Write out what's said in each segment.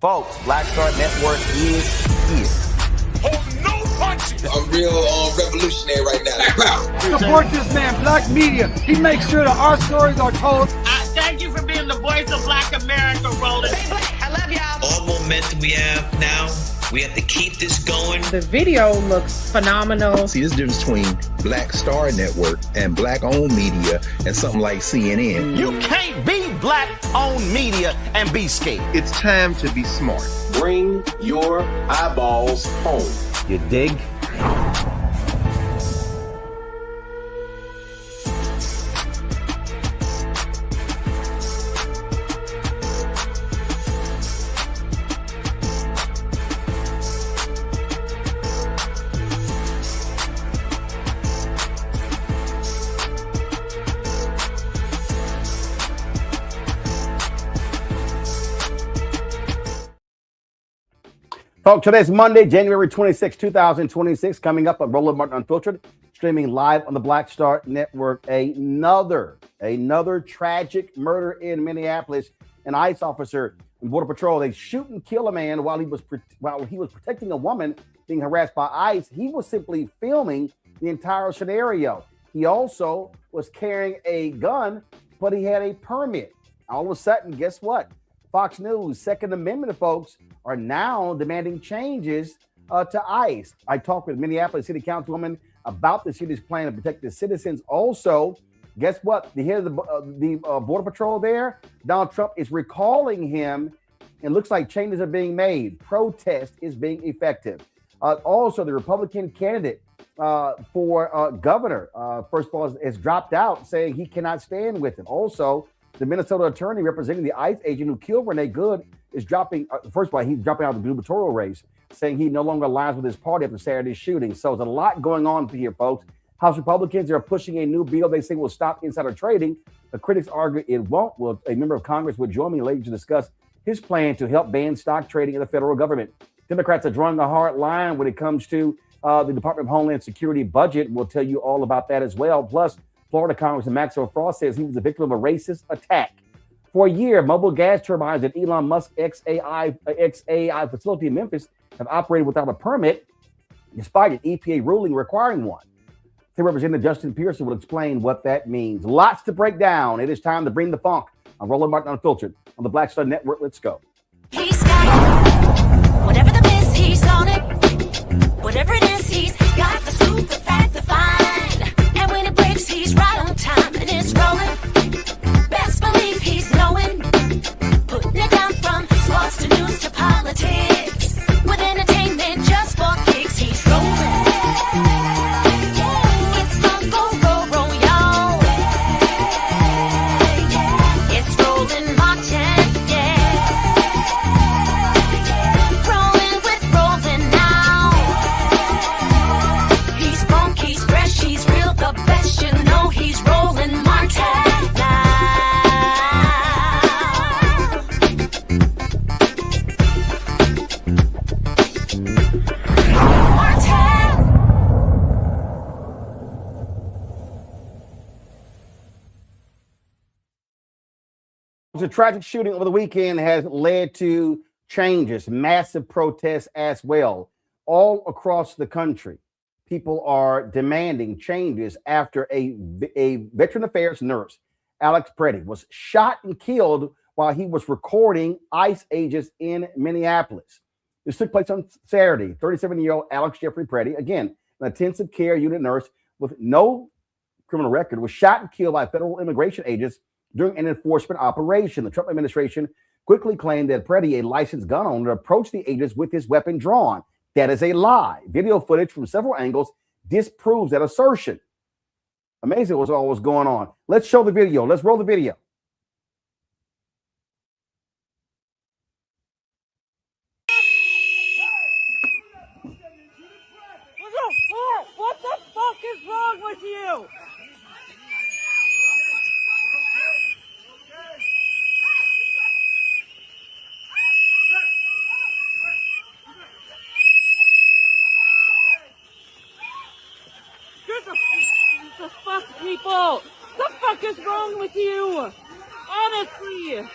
Folks, Black Star Network is here. Hold no punches. I'm real revolutionary right now. Support this man, Black Media. He makes sure that our stories are told. Thank you for being the voice of Black America, Roland. Stay black. I love y'all. All momentum we have now, we have to keep this going. The video looks phenomenal. See, this difference between Black Star Network and Black-owned media and something like CNN. You can't be Black-owned media and be scared. It's time to be smart. Bring your eyeballs home. You dig? Folks, today's Monday, January 26, 2026. Coming up on Roland Martin Unfiltered, streaming live on the Black Star Network. Another tragic murder in Minneapolis. An ICE officer in Border Patrol, they shoot and kill a man while he was protecting a woman being harassed by ICE. He was simply filming the entire scenario. He also was carrying a gun, but he had a permit. All of a sudden, guess what? Fox News, Second Amendment folks are now demanding changes to ICE. I talked with Minneapolis City Councilwoman about the city's plan to protect the citizens. Also, guess what? The head of the Border Patrol there, Donald Trump, is recalling him. It looks like changes are being made. Protest is being effective. Also, the Republican candidate for governor, first of all, has dropped out, saying he cannot stand with him. Also, the Minnesota attorney representing the ICE agent who killed Renee Good is dropping. First of all, he's dropping out of the gubernatorial race, saying he no longer aligns with his party after Saturday's shooting. So there's a lot going on here, folks. House Republicans are pushing a new bill they say will stop insider trading. The critics argue it won't. Well, a member of Congress will join me later to discuss his plan to help ban stock trading in the federal government. Democrats are drawing a hard line when it comes to the Department of Homeland Security budget. We'll tell you all about that as well. Plus, Florida Congressman Maxwell Frost says he was the victim of a racist attack. For a year, mobile gas turbines at Elon Musk's XAI facility in Memphis have operated without a permit, despite an EPA ruling requiring one. State Representative Justin Pearson will explain what that means. Lots to break down. It is time to bring the funk on Roland Martin Unfiltered on the Black Star Network. Let's go. He's got it. Whatever the miss, he's on it. Whatever it is, he's got the scoop, the fact, the find. And when it breaks, he's right on time and it's rolling. Best believe he's knowing. Putting it down from sports to news to politics. With entertainment just for kicks, he's rolling. It's on go, y'all. It's Roland Martin, yeah. Rolling with Roland now. He's funk, he's fresh, he's real, the best, you know he's Roland Martin. The tragic shooting over the weekend has led to changes, massive protests as well, all across the country. People are demanding changes after a Veteran Affairs nurse, Alex Preddy, was shot and killed while he was recording ICE agents in Minneapolis. This took place on Saturday. 37-year-old Alex Jeffrey Preddy, again, an intensive care unit nurse with no criminal record, was shot and killed by federal immigration agents during an enforcement operation. The Trump administration quickly claimed that Preddy, a licensed gun owner, approached the agents with his weapon drawn. That is a lie. Video footage from several angles disproves that assertion. Amazing what's all was going on. Let's show the video. Let's roll the video. What the fuck is wrong with you? The fuck, people? The fuck is wrong with you? Honestly.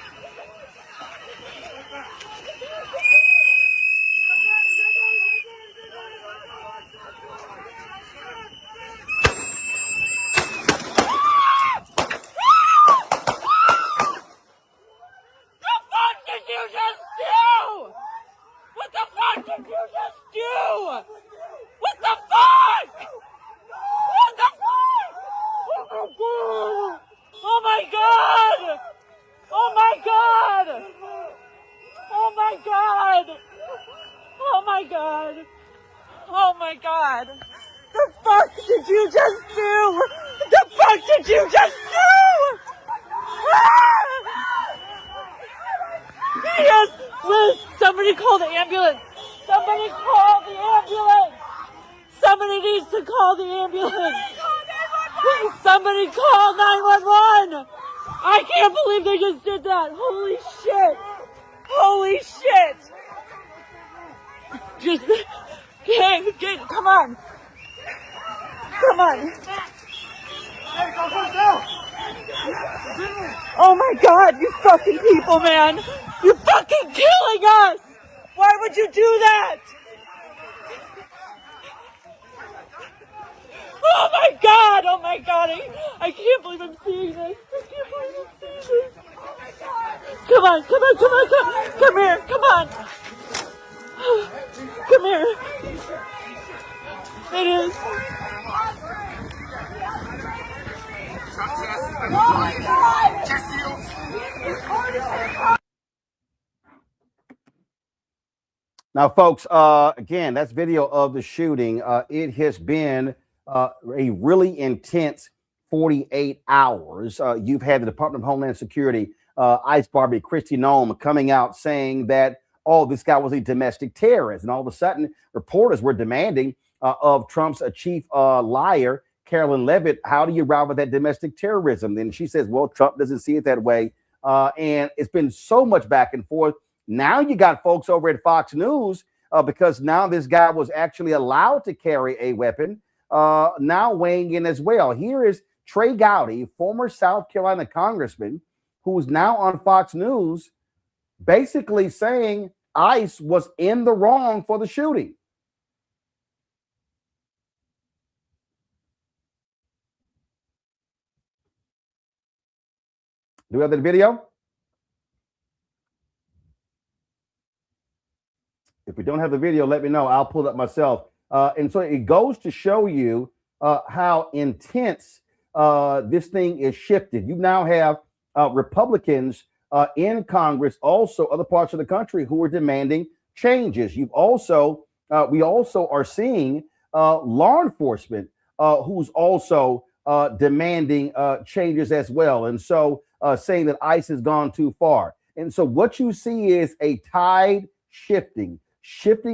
my God! Oh my God! Oh my God! The fuck did you just do? The fuck did you just do? Yes! Liz, somebody call the ambulance! Somebody call the ambulance! Somebody needs to call the ambulance! Somebody call 911! I can't believe they just did that! Holy shit! Holy shit! Just get, come on! Come on! Oh my God, you fucking people, man! You're fucking killing us! Why would you do that? Oh my God! Oh my God! I can't believe I'm seeing this. I can't believe I'm seeing this. Come on, come on, come on, come here, come on. Come here. It is. Now, folks, again, that's video of the shooting. It has been a really intense 48 hours. You've had the Department of Homeland Security, ICE Barbie Christy Nome, coming out saying that, oh, this guy was a domestic terrorist. And all of a sudden, reporters were demanding of Trump's chief liar, Carolyn Levitt, how do you arrive at that domestic terrorism? And she says, well, Trump doesn't see it that way. And it's been so much back and forth. Now you got folks over at Fox News because now this guy was actually allowed to carry a weapon, now weighing in as well. Here is Trey Gowdy, former South Carolina congressman, who is now on Fox News, basically saying ICE was in the wrong for the shooting. Do we have that video? If we don't have the video, let me know. I'll pull it up myself. And so it goes to show you how intense this thing is shifted. You now have Republicans in Congress, also other parts of the country, who are demanding changes. We also are seeing law enforcement who's also demanding changes as well. And so saying that ICE has gone too far. And so what you see is a tide shifting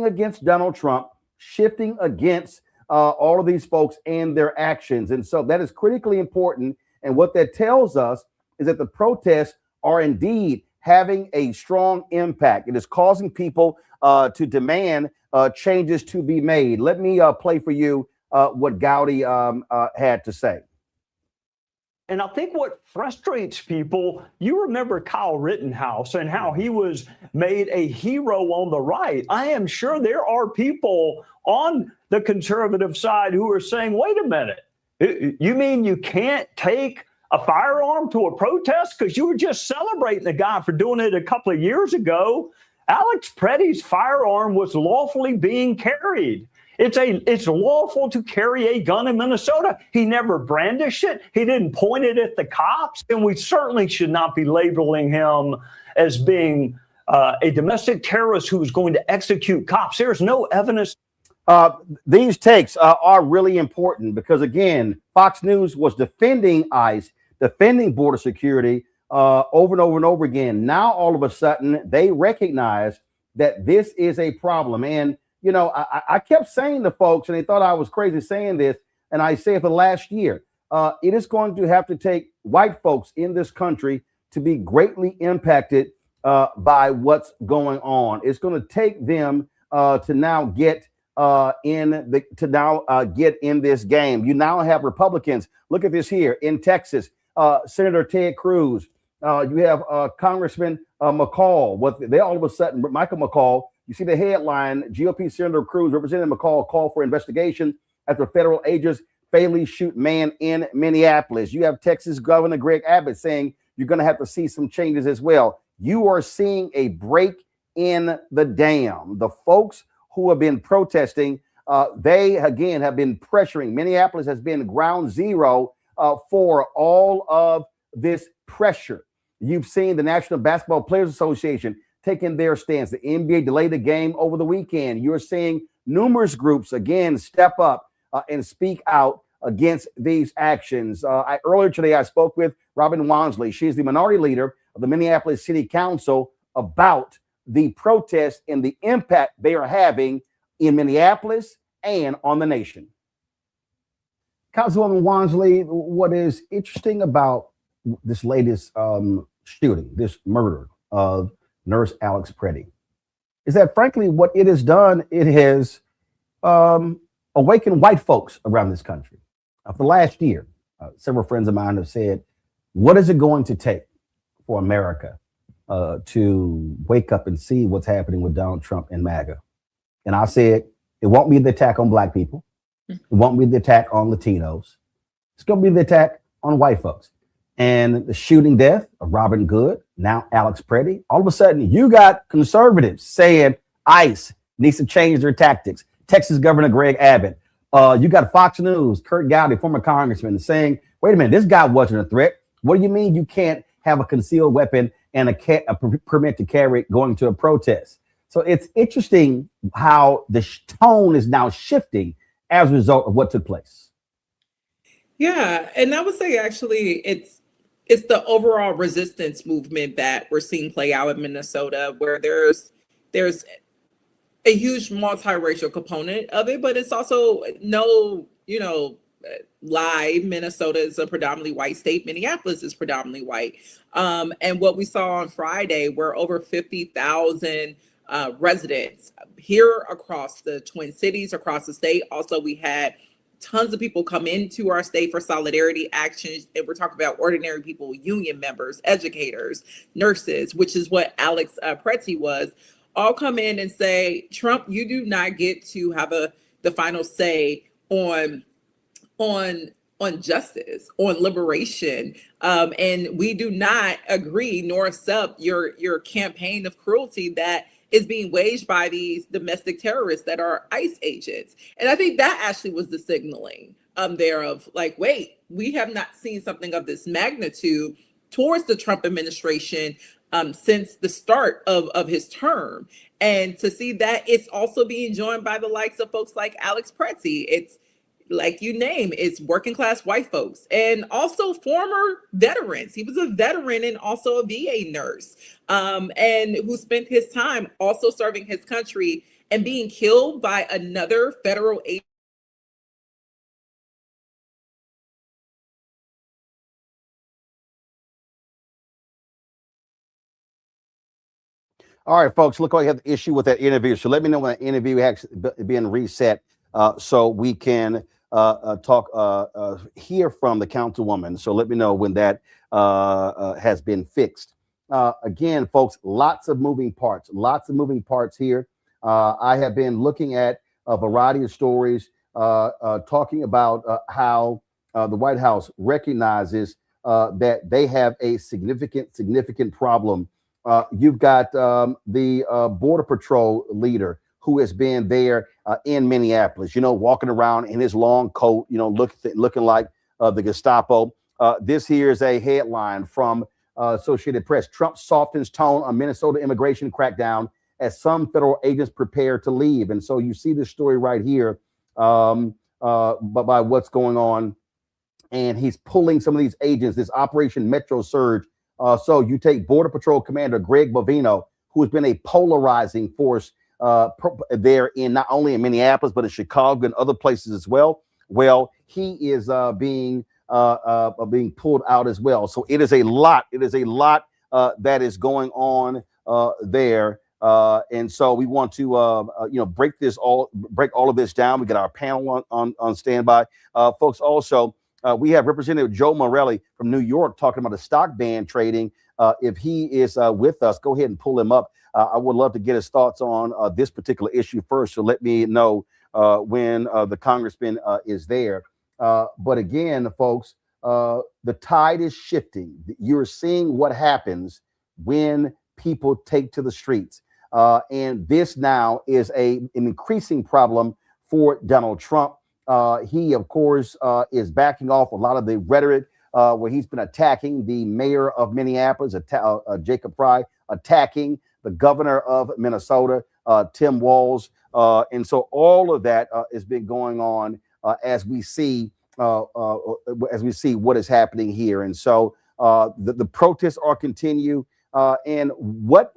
against Donald Trump, shifting against all of these folks and their actions. And so that is critically important. And what that tells us is that the protests are indeed having a strong impact. It is causing people to demand changes to be made. Let me play for you what Gowdy had to say. And I think what frustrates people, you remember Kyle Rittenhouse and how he was made a hero on the right. I am sure there are people on the conservative side who are saying, wait a minute, you mean you can't take a firearm to a protest? Because you were just celebrating the guy for doing it a couple of years ago. Alex Preddy's firearm was lawfully being carried. It's lawful to carry a gun in Minnesota. He never brandished it. He didn't point it at the cops. And we certainly should not be labeling him as being a domestic terrorist who is going to execute cops. There's no evidence. These takes are really important because, again, Fox News was defending ICE, defending border security over and over and over again. Now, all of a sudden, they recognize that this is a problem. And you know, I kept saying to folks, and they thought I was crazy saying this, and I say it for the last year, it is going to have to take white folks in this country to be greatly impacted by what's going on. It's going to take them to now get get in this game. You now have Republicans. Look at this here in Texas, Senator Ted Cruz. You have Congressman McCall. They all of a sudden, Michael McCall. You see the headline, GOP Senator Cruz, Representative McCall, call for investigation after federal agents fatally shoot man in Minneapolis. You have Texas Governor Greg Abbott saying you're going to have to see some changes as well. You are seeing a break in the dam. The folks who have been protesting, they, again, have been pressuring. Minneapolis has been ground zero for all of this pressure. You've seen the National Basketball Players Association taking their stance. The NBA delayed the game over the weekend. You're seeing numerous groups, again, step up and speak out against these actions. Earlier today, I spoke with Robin Wansley. She's the minority leader of the Minneapolis City Council about the protests and the impact they are having in Minneapolis and on the nation. Councilwoman Wansley, what is interesting about this latest shooting, this murder of Nurse Alex Preddy, is that frankly what it has done, it has awakened white folks around this country. For the last year, several friends of mine have said, what is it going to take for America to wake up and see what's happening with Donald Trump and MAGA? And I said, it won't be the attack on black people. It won't be the attack on Latinos. It's going to be the attack on white folks. And the shooting death of Robin Good, now Alex Preddy, all of a sudden you got conservatives saying ICE needs to change their tactics. Texas Governor Greg Abbott. You got Fox News, Kurt Gowdy, former congressman, saying, wait a minute, this guy wasn't a threat. What do you mean you can't have a concealed weapon and a permit to carry going to a protest? So it's interesting how the tone is now shifting as a result of what took place. Yeah, and I would say actually it's the overall resistance movement that we're seeing play out in Minnesota, where there's a huge multiracial component of it, but it's also no, lie. Minnesota is a predominantly white state. Minneapolis is predominantly white. And what we saw on Friday were over 50,000 residents here across the Twin Cities, across the state. Also, we had tons of people come into our state for solidarity actions. And we're talking about ordinary people, union members, educators, nurses, which is what Alex Preddy was, all come in and say, Trump, you do not get to have the final say on justice, on liberation. And we do not agree nor accept your campaign of cruelty that is being waged by these domestic terrorists that are ICE agents. And I think that actually was the signaling thereof, like, wait, we have not seen something of this magnitude towards the Trump administration since the start of his term. And to see that it's also being joined by the likes of folks like Alex Preddy, it's like you name, it's working class white folks and also former veterans. He was a veteran and also a VA nurse, and who spent his time also serving his country and being killed by another federal agent. All right, folks, look, I have the issue with that interview. So let me know when that interview has been reset so we can hear from the councilwoman. So let me know when that has been fixed. Again, folks, lots of moving parts here. I have been looking at a variety of stories talking about how the White House recognizes that they have a significant problem. You've got the Border Patrol leader who has been there in Minneapolis, walking around in his long coat, looking like the Gestapo. This here is a headline from Associated Press. Trump softens tone on Minnesota immigration crackdown as some federal agents prepare to leave. And so you see this story right here by what's going on. And he's pulling some of these agents, this Operation Metro Surge. So you take Border Patrol Commander Greg Bovino, who has been a polarizing force there in not only in Minneapolis, but in Chicago and other places as well. Well, he is being pulled out as well. So it is a lot. It is a lot that is going on there. And so we want to, break all of this down. We got our panel on standby. Folks, also, we have Representative Joe Morelli from New York talking about the stock ban trading. If he is with us, go ahead and pull him up. I would love to get his thoughts on this particular issue first. So let me know when the congressman is there. But again, folks, the tide is shifting. You're seeing what happens when people take to the streets. And this now is an increasing problem for Donald Trump. He, of course, is backing off a lot of the rhetoric where he's been attacking the mayor of Minneapolis, Jacob Frey, attacking the governor of Minnesota, Tim Walz. And so all of that has been going on as we see what is happening here. And so the protests are continue. And what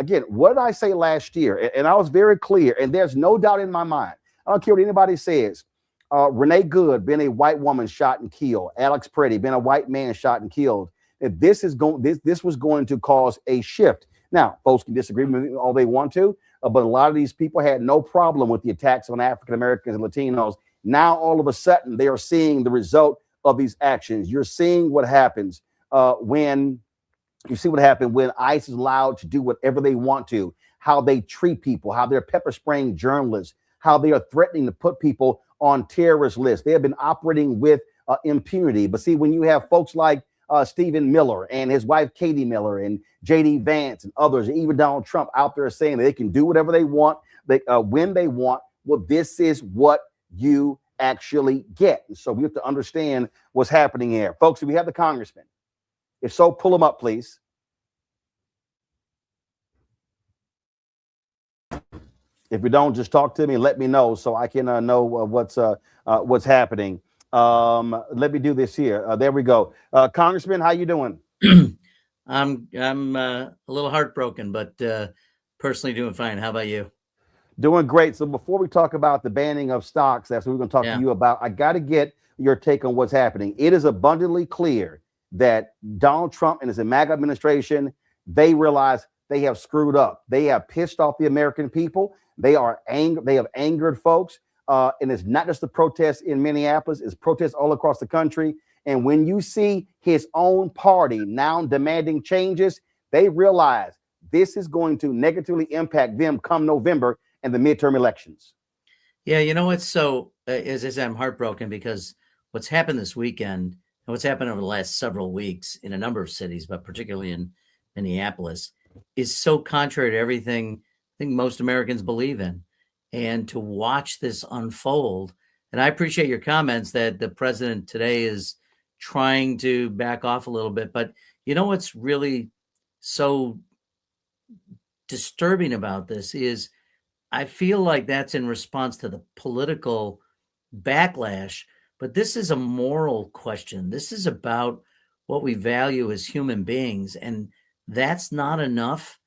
did I say last year? And I was very clear, and there's no doubt in my mind. I don't care what anybody says. Renee Good, being a white woman shot and killed. Alex Pretty, being a white man shot and killed. This was going to cause a shift. Now, folks can disagree with me all they want to, but a lot of these people had no problem with the attacks on African Americans and Latinos. Now, all of a sudden, they are seeing the result of these actions. You're seeing what happens when ICE is allowed to do whatever they want to, how they treat people, how they're pepper spraying journalists, how they are threatening to put people on terrorist lists. They have been operating with impunity. But see, when you have folks like Stephen Miller and his wife, Katie Miller, and J.D. Vance and others, and even Donald Trump out there saying that they can do whatever they want, when they want, well, this is what you actually get. And so we have to understand what's happening here. Folks, do we have the congressman? If so, pull them up, please. If you don't, just talk to me and let me know so I can know what's happening. Let me do this here. There we go. Congressman, how you doing? I'm a little heartbroken, but personally doing fine. How about you? Doing great. So before we talk about the banning of stocks, that's what we're going to talk to you about. I got to get your take on what's happening. It is abundantly clear that Donald Trump and his MAGA administration, they realize they have screwed up. They have pissed off the American people. They have angered folks. And it's not just the protests in Minneapolis, it's protests all across the country. And when you see his own party now demanding changes, they realize this is going to negatively impact them come November and the midterm elections. Yeah, you know what? So as I said, I'm heartbroken because what's happened this weekend and what's happened over the last several weeks in a number of cities, but particularly in Minneapolis, is so contrary to everything I think most Americans believe in. And to watch this unfold, and I appreciate your comments that the president today is trying to back off a little bit. But you know what's really so disturbing about this is I feel like that's in response to the political backlash, but this is a moral question. This is about what we value as human beings, and that's not enough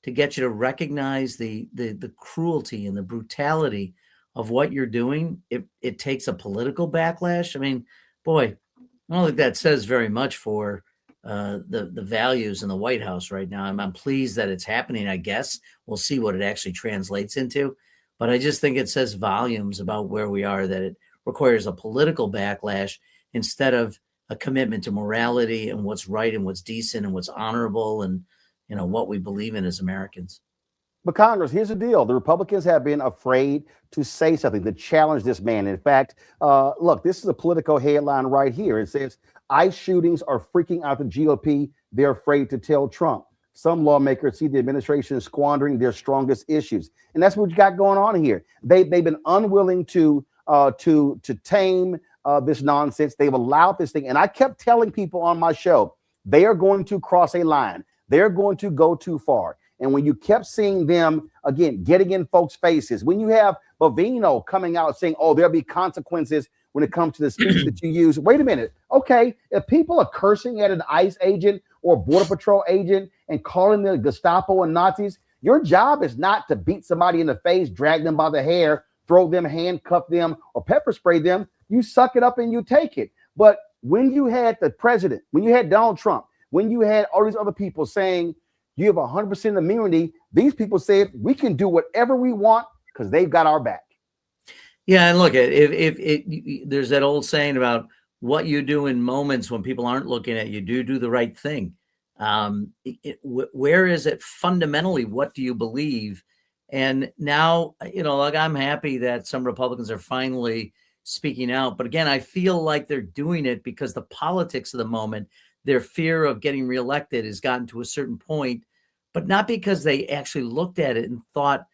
to get you to recognize the cruelty and the brutality of what you're doing. It takes a political backlash. I mean, boy, I don't think that says very much for the values in the White House right now. I'm pleased that it's happening, I guess. We'll see what it actually translates into. But I just think it says volumes about where we are, that it requires a political backlash instead of a commitment to morality and what's right and what's decent and what's honorable and what we believe in as Americans. But Congress, here's the deal. The Republicans have been afraid to say something, to challenge this man. In fact, look, this is a political headline right here. It says, ICE shootings are freaking out the GOP. They're afraid to tell Trump. Some lawmakers see the administration squandering their strongest issues. And that's what you got going on here. They've been unwilling to tame this nonsense. They've allowed this thing. And I kept telling people on my show, they are going to cross a line. They're going to go too far. And when you kept seeing them, again, getting in folks' faces, when you have Bovino coming out saying, oh, there'll be consequences when it comes to the speech that you use. Wait a minute. Okay, if people are cursing at an ICE agent or Border Patrol agent and calling them Gestapo and Nazis, your job is not to beat somebody in the face, drag them by the hair, throw them, handcuff them, or pepper spray them. You suck it up and you take it. But when you had the president, when you had Donald Trump, when you had all these other people saying you have 100% immunity, these people said we can do whatever we want because they've got our back. Yeah, and look, if there's that old saying about what you do in moments when people aren't looking at you, do the right thing. Where is it fundamentally? What do you believe? And now, like I'm happy that some Republicans are finally speaking out. But again, I feel like they're doing it because the politics of the moment, their fear of getting reelected has gotten to a certain point, but not because they actually looked at it and thought,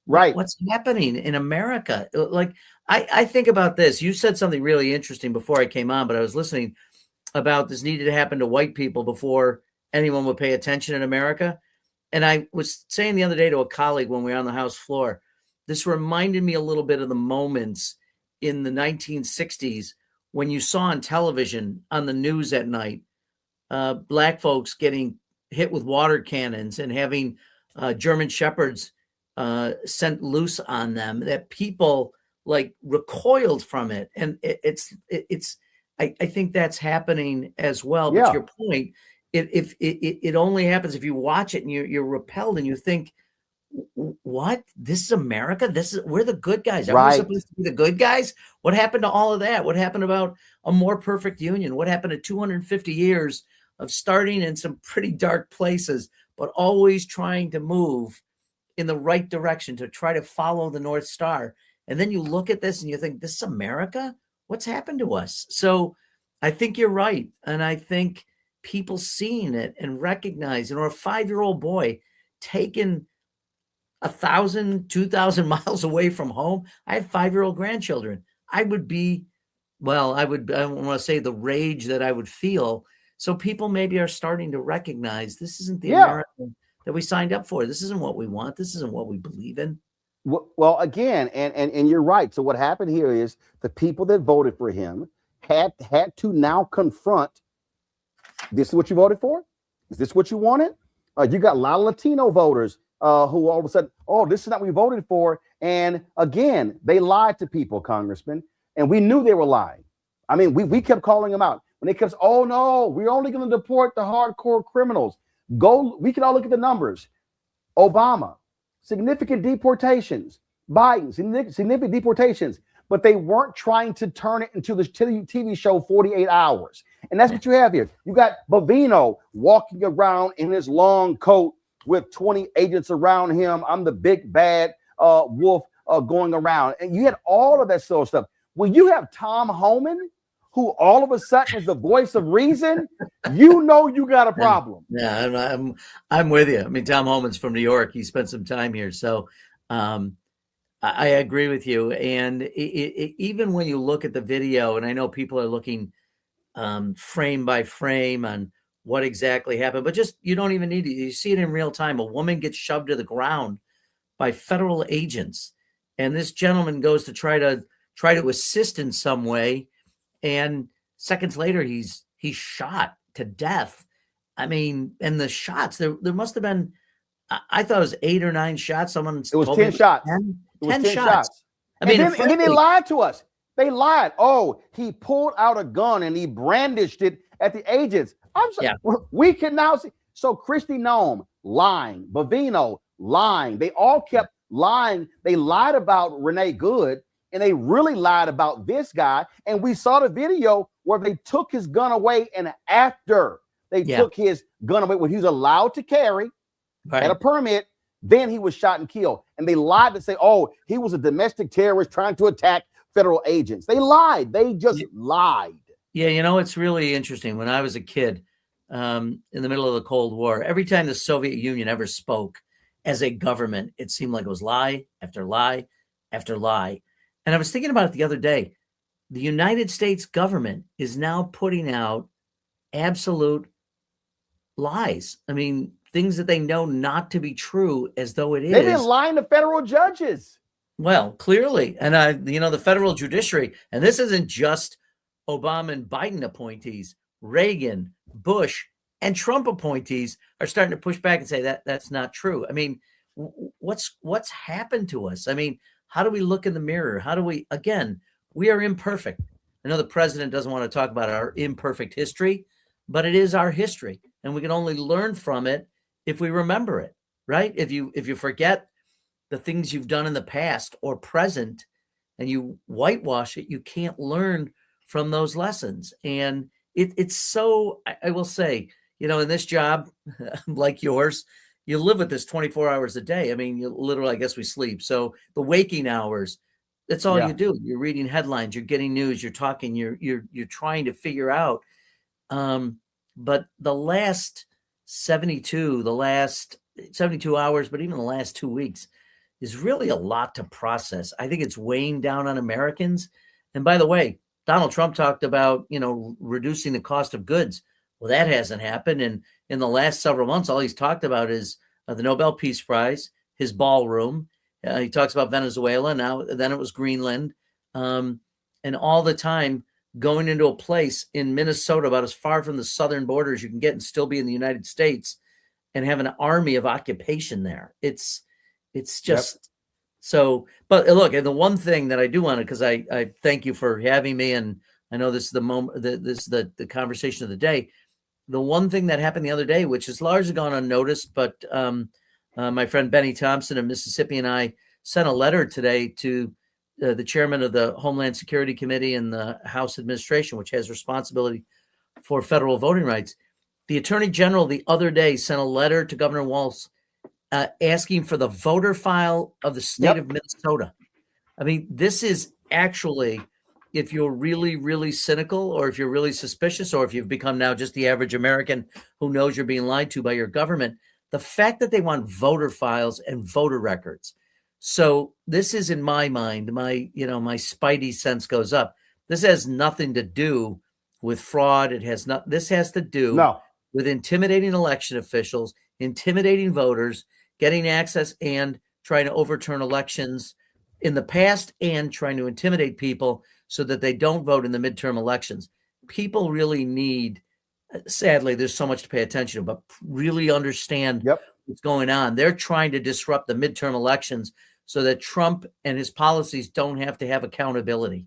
right, what's happening in America? Like, I think about this. You said something really interesting before I came on, but I was listening about this needed to happen to white people before anyone would pay attention in America. And I was saying the other day to a colleague when we were on the House floor, this reminded me a little bit of the moments in the 1960s when you saw on television, on the news at night, Black folks getting hit with water cannons and having German shepherds sent loose on them, that people like recoiled from it. And I think that's happening as well. But to your point, it only happens if you watch it and you're repelled and you think, what? This is America? We're the good guys. Are we supposed to be the good guys? What happened to all of that? What happened about a more perfect union? What happened to 250 years of starting in some pretty dark places, but always trying to move in the right direction to try to follow the North Star? And then you look at this and you think, this is America? What's happened to us? So I think you're right. And I think people seeing it and recognizing, or a 5-year-old boy taken 1,000, 2,000 miles away from home. I have 5-year-old grandchildren. I don't want to say the rage that I would feel. So people maybe are starting to recognize this isn't the America that we signed up for. This isn't what we want. This isn't what we believe in. Well, again, and you're right. So what happened here is the people that voted for him had to now confront, this is what you voted for? Is this what you wanted? You got a lot of Latino voters who all of a sudden, this is not what we voted for. And again, they lied to people, Congressman, and we knew they were lying. I mean, we kept calling them out. When they kept, oh no, we're only going to deport the hardcore criminals. We can all look at the numbers. Obama, significant deportations. Biden, significant deportations. But they weren't trying to turn it into the TV show 48 Hours. And that's what you have here. You got Bovino walking around in his long coat with 20 agents around him. I'm the big bad wolf going around. And you had all of that sort of stuff. When you have Tom Homan, who all of a sudden is the voice of reason, you know you got a problem. Yeah, I'm with you. I mean, Tom Homan's from New York. He spent some time here. So I agree with you. And even when you look at the video, and I know people are looking frame by frame on what exactly happened, but just, you don't even need to. You see it in real time. A woman gets shoved to the ground by federal agents. And this gentleman goes to try to assist in some way. And seconds later, he's shot to death. I mean, and the shots, there must have been, I thought it was 8 or 9 shots. It was 10 shots. 10 shots. I mean, and then they lied to us. They lied. Oh, he pulled out a gun and he brandished it at the agents. I'm sorry. Yeah. We can now see. So Kristi Noem lying, Bovino lying. They all kept lying. They lied about Renee Good, and they really lied about this guy. And we saw the video where they took his gun away, and after they took his gun away, when he was allowed to carry, had a permit, then he was shot and killed. And they lied to say, oh, he was a domestic terrorist trying to attack federal agents. They lied. They just lied. Yeah, you know, it's really interesting. When I was a kid, in the middle of the Cold War, every time the Soviet Union ever spoke as a government, it seemed like it was lie after lie after lie. And I was thinking about it the other day. The United States government is now putting out absolute lies. I mean, things that they know not to be true, as though it is. They've been lying to federal judges. Well, clearly. And, the federal judiciary, and this isn't just Obama and Biden appointees, Reagan, Bush, and Trump appointees are starting to push back and say that's not true. I mean, what's happened to us? I mean, how do we look in the mirror? How do we, again, we are imperfect. I know the president doesn't want to talk about our imperfect history, but it is our history. And we can only learn from it if we remember it, right? If you forget the things you've done in the past or present and you whitewash it, you can't learn from those lessons. And it's so, I will say, in this job, like yours, you live with this 24 hours a day. I mean, you literally, I guess we sleep. So the waking hours, that's all you do. You're reading headlines, you're getting news, you're talking, you're trying to figure out. But the last 72 hours, but even the last 2 weeks is really a lot to process. I think it's weighing down on Americans. And by the way, Donald Trump talked about, reducing the cost of goods. Well, that hasn't happened. And in the last several months, all he's talked about is the Nobel Peace Prize, his ballroom. He talks about Venezuela. Then it was Greenland. And all the time going into a place in Minnesota about as far from the southern border as you can get and still be in the United States and have an army of occupation there. It's just so. But look, and the one thing that I do want to, because I thank you for having me, and I know this is the moment, this is the conversation of the day. The one thing that happened the other day, which has largely gone unnoticed, but my friend Benny Thompson in Mississippi and I sent a letter today to the chairman of the Homeland Security Committee and the House Administration, which has responsibility for federal voting rights. The Attorney General the other day sent a letter to Governor Walz asking for the voter file of the state of Minnesota. I mean, this is actually, if you're really, really cynical, or if you're really suspicious, or if you've become now just the average American who knows you're being lied to by your government, the fact that they want voter files and voter records. So this is, in my mind, my spidey sense goes up. This has nothing to do with fraud. This has to do with intimidating election officials, intimidating voters, getting access, and trying to overturn elections in the past, and trying to intimidate people so that they don't vote in the midterm elections. People really need, sadly, there's so much to pay attention to, but really understand what's going on. They're trying to disrupt the midterm elections so that Trump and his policies don't have to have accountability.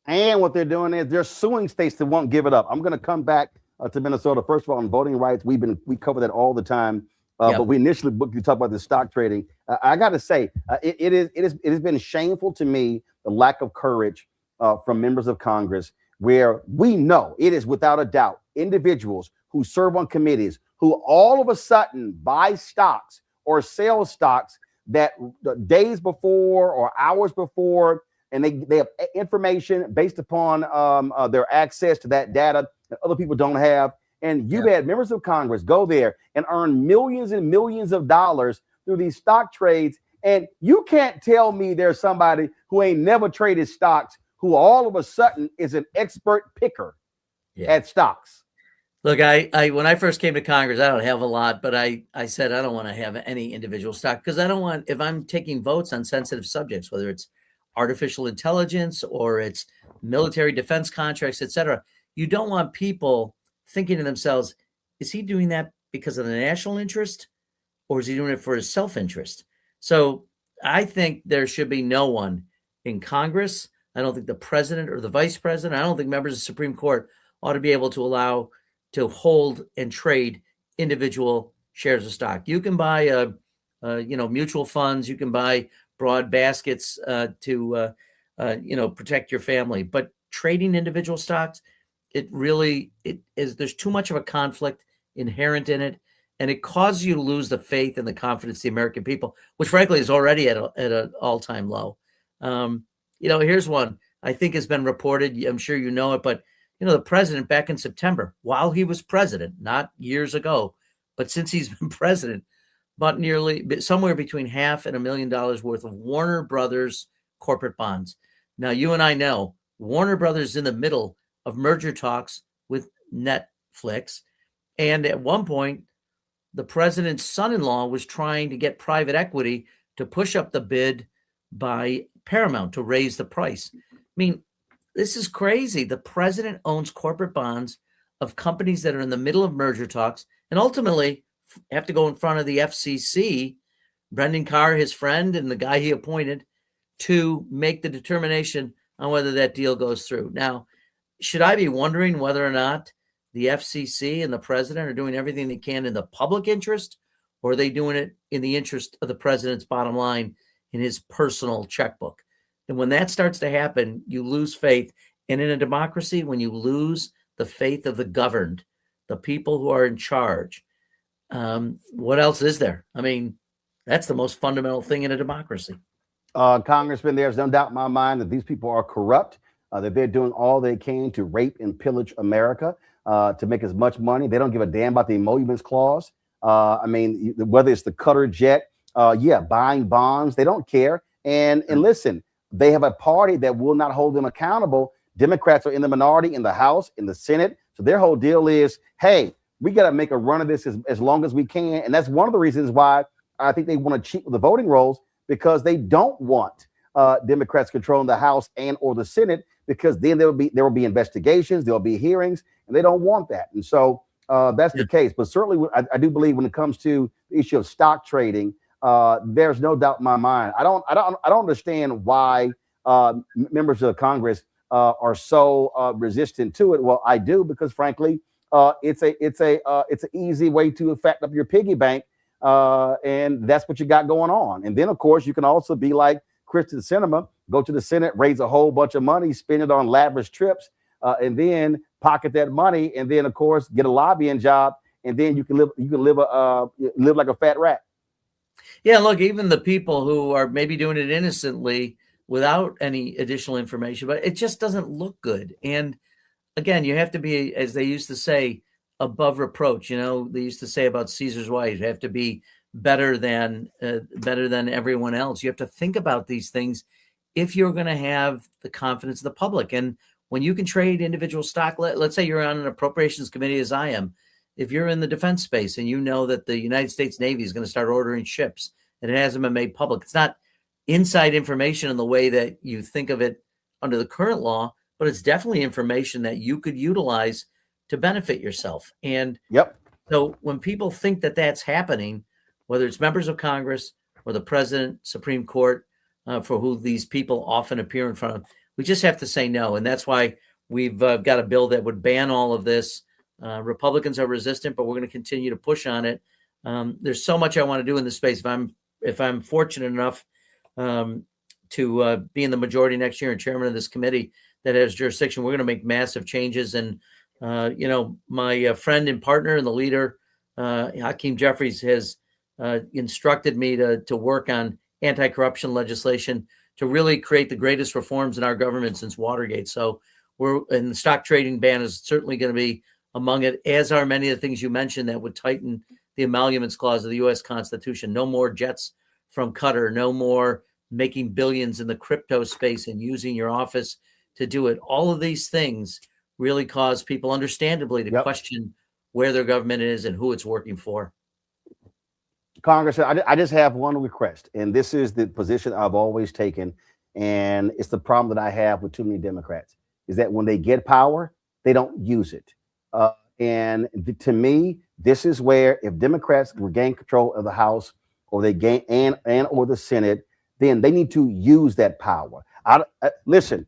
And what they're doing is they're suing states that won't give it up. I'm going to come back to Minnesota. First of all, on voting rights, we cover that all the time. But we initially booked you talk about the stock trading. I got to say, it has been shameful to me, the lack of courage from members of Congress, where we know it is without a doubt individuals who serve on committees who all of a sudden buy stocks or sell stocks that days before or hours before, and they have information based upon their access to that data that other people don't have. And you've had members of Congress go there and earn millions and millions of dollars through these stock trades. And you can't tell me there's somebody who ain't never traded stocks who all of a sudden is an expert picker at stocks. Look, I when I first came to Congress, I don't have a lot, but I said I don't want to have any individual stock, because I don't want, if I'm taking votes on sensitive subjects, whether it's artificial intelligence or it's military defense contracts, etc., you don't want people thinking to themselves, is he doing that because of the national interest, or is he doing it for his self-interest? So I think there should be no one in Congress. I don't think the president or the vice president, I don't think members of the Supreme Court ought to be able to allow to hold and trade individual shares of stock. You can buy mutual funds, you can buy broad baskets to protect your family, but trading individual stocks, there's too much of a conflict inherent in it, and it causes you to lose the faith and the confidence of the American people, which frankly is already at an all-time low. Here's one I think has been reported. I'm sure you know it, but the president back in September, while he was president, not years ago, but since he's been president, bought somewhere between $500,000 and $1 million worth of Warner Brothers corporate bonds. Now, you and I know Warner Brothers is in the middle of merger talks with Netflix. And at one point, the president's son-in-law was trying to get private equity to push up the bid by Paramount to raise the price. I mean, this is crazy. The president owns corporate bonds of companies that are in the middle of merger talks and ultimately have to go in front of the FCC, Brendan Carr, his friend, and the guy he appointed, to make the determination on whether that deal goes through. Now, should I be wondering whether or not the FCC and the president are doing everything they can in the public interest, or are they doing it in the interest of the president's bottom line in his personal checkbook? And when that starts to happen, you lose faith. And in a democracy, when you lose the faith of the governed, the people who are in charge, what else is there? I mean, that's the most fundamental thing in a democracy. Congressman, there's no doubt in my mind that these people are corrupt, that they're doing all they can to rape and pillage America, to make as much money. They don't give a damn about the emoluments clause. Whether it's the Qatar jet, buying bonds, they don't care. And listen, they have a party that will not hold them accountable. Democrats are in the minority in the House, in the Senate. So their whole deal is, hey, we got to make a run of this as long as we can. And that's one of the reasons why I think they want to cheat with the voting rolls, because they don't want Democrats controlling the House and or the Senate, because then there will be investigations, there'll be hearings, and they don't want that. And so that's the case. But certainly, I do believe when it comes to the issue of stock trading, there's no doubt in my mind. I don't understand why members of Congress are so resistant to it. Well, I do, because frankly, it's an easy way to fatten up your piggy bank, and that's what you got going on. And then, of course, you can also be like Kristen Sinema, go to the Senate, raise a whole bunch of money, spend it on lavish trips, and then pocket that money, and then, of course, get a lobbying job, and then you can live like a fat rat. Yeah, look, even the people who are maybe doing it innocently without any additional information, but it just doesn't look good. And again, you have to be, as they used to say, above reproach. You know, they used to say about Caesar's wife, you have to be better than everyone else. You have to think about these things if you're going to have the confidence of the public. And when you can trade individual stock, let's say you're on an appropriations committee, as I am. If you're in the defense space and you know that the United States Navy is going to start ordering ships and it hasn't been made public, it's not inside information in the way that you think of it under the current law, but it's definitely information that you could utilize to benefit yourself. And so when people think that that's happening, whether it's members of Congress or the president, Supreme Court, for who these people often appear in front of, we just have to say no. And that's why we've got a bill that would ban all of this. Republicans are resistant, but we're going to continue to push on it. There's so much I want to do in this space. If I'm fortunate enough to be in the majority next year and chairman of this committee that has jurisdiction, we're going to make massive changes. And my friend and partner and the leader, Hakeem Jeffries, has instructed me to work on anti-corruption legislation to really create the greatest reforms in our government since Watergate. So and the stock trading ban is certainly going to be among it, as are many of the things you mentioned that would tighten the emoluments clause of the U.S. Constitution. No more jets from Qatar, no more making billions in the crypto space and using your office to do it. All of these things really cause people, understandably, to question where their government is and who it's working for. Congress, I just have one request, and this is the position I've always taken, and it's the problem that I have with too many Democrats, is that when they get power, they don't use it. And to me, this is where if Democrats regain control of the House or they gain and or the Senate, then they need to use that power. Listen,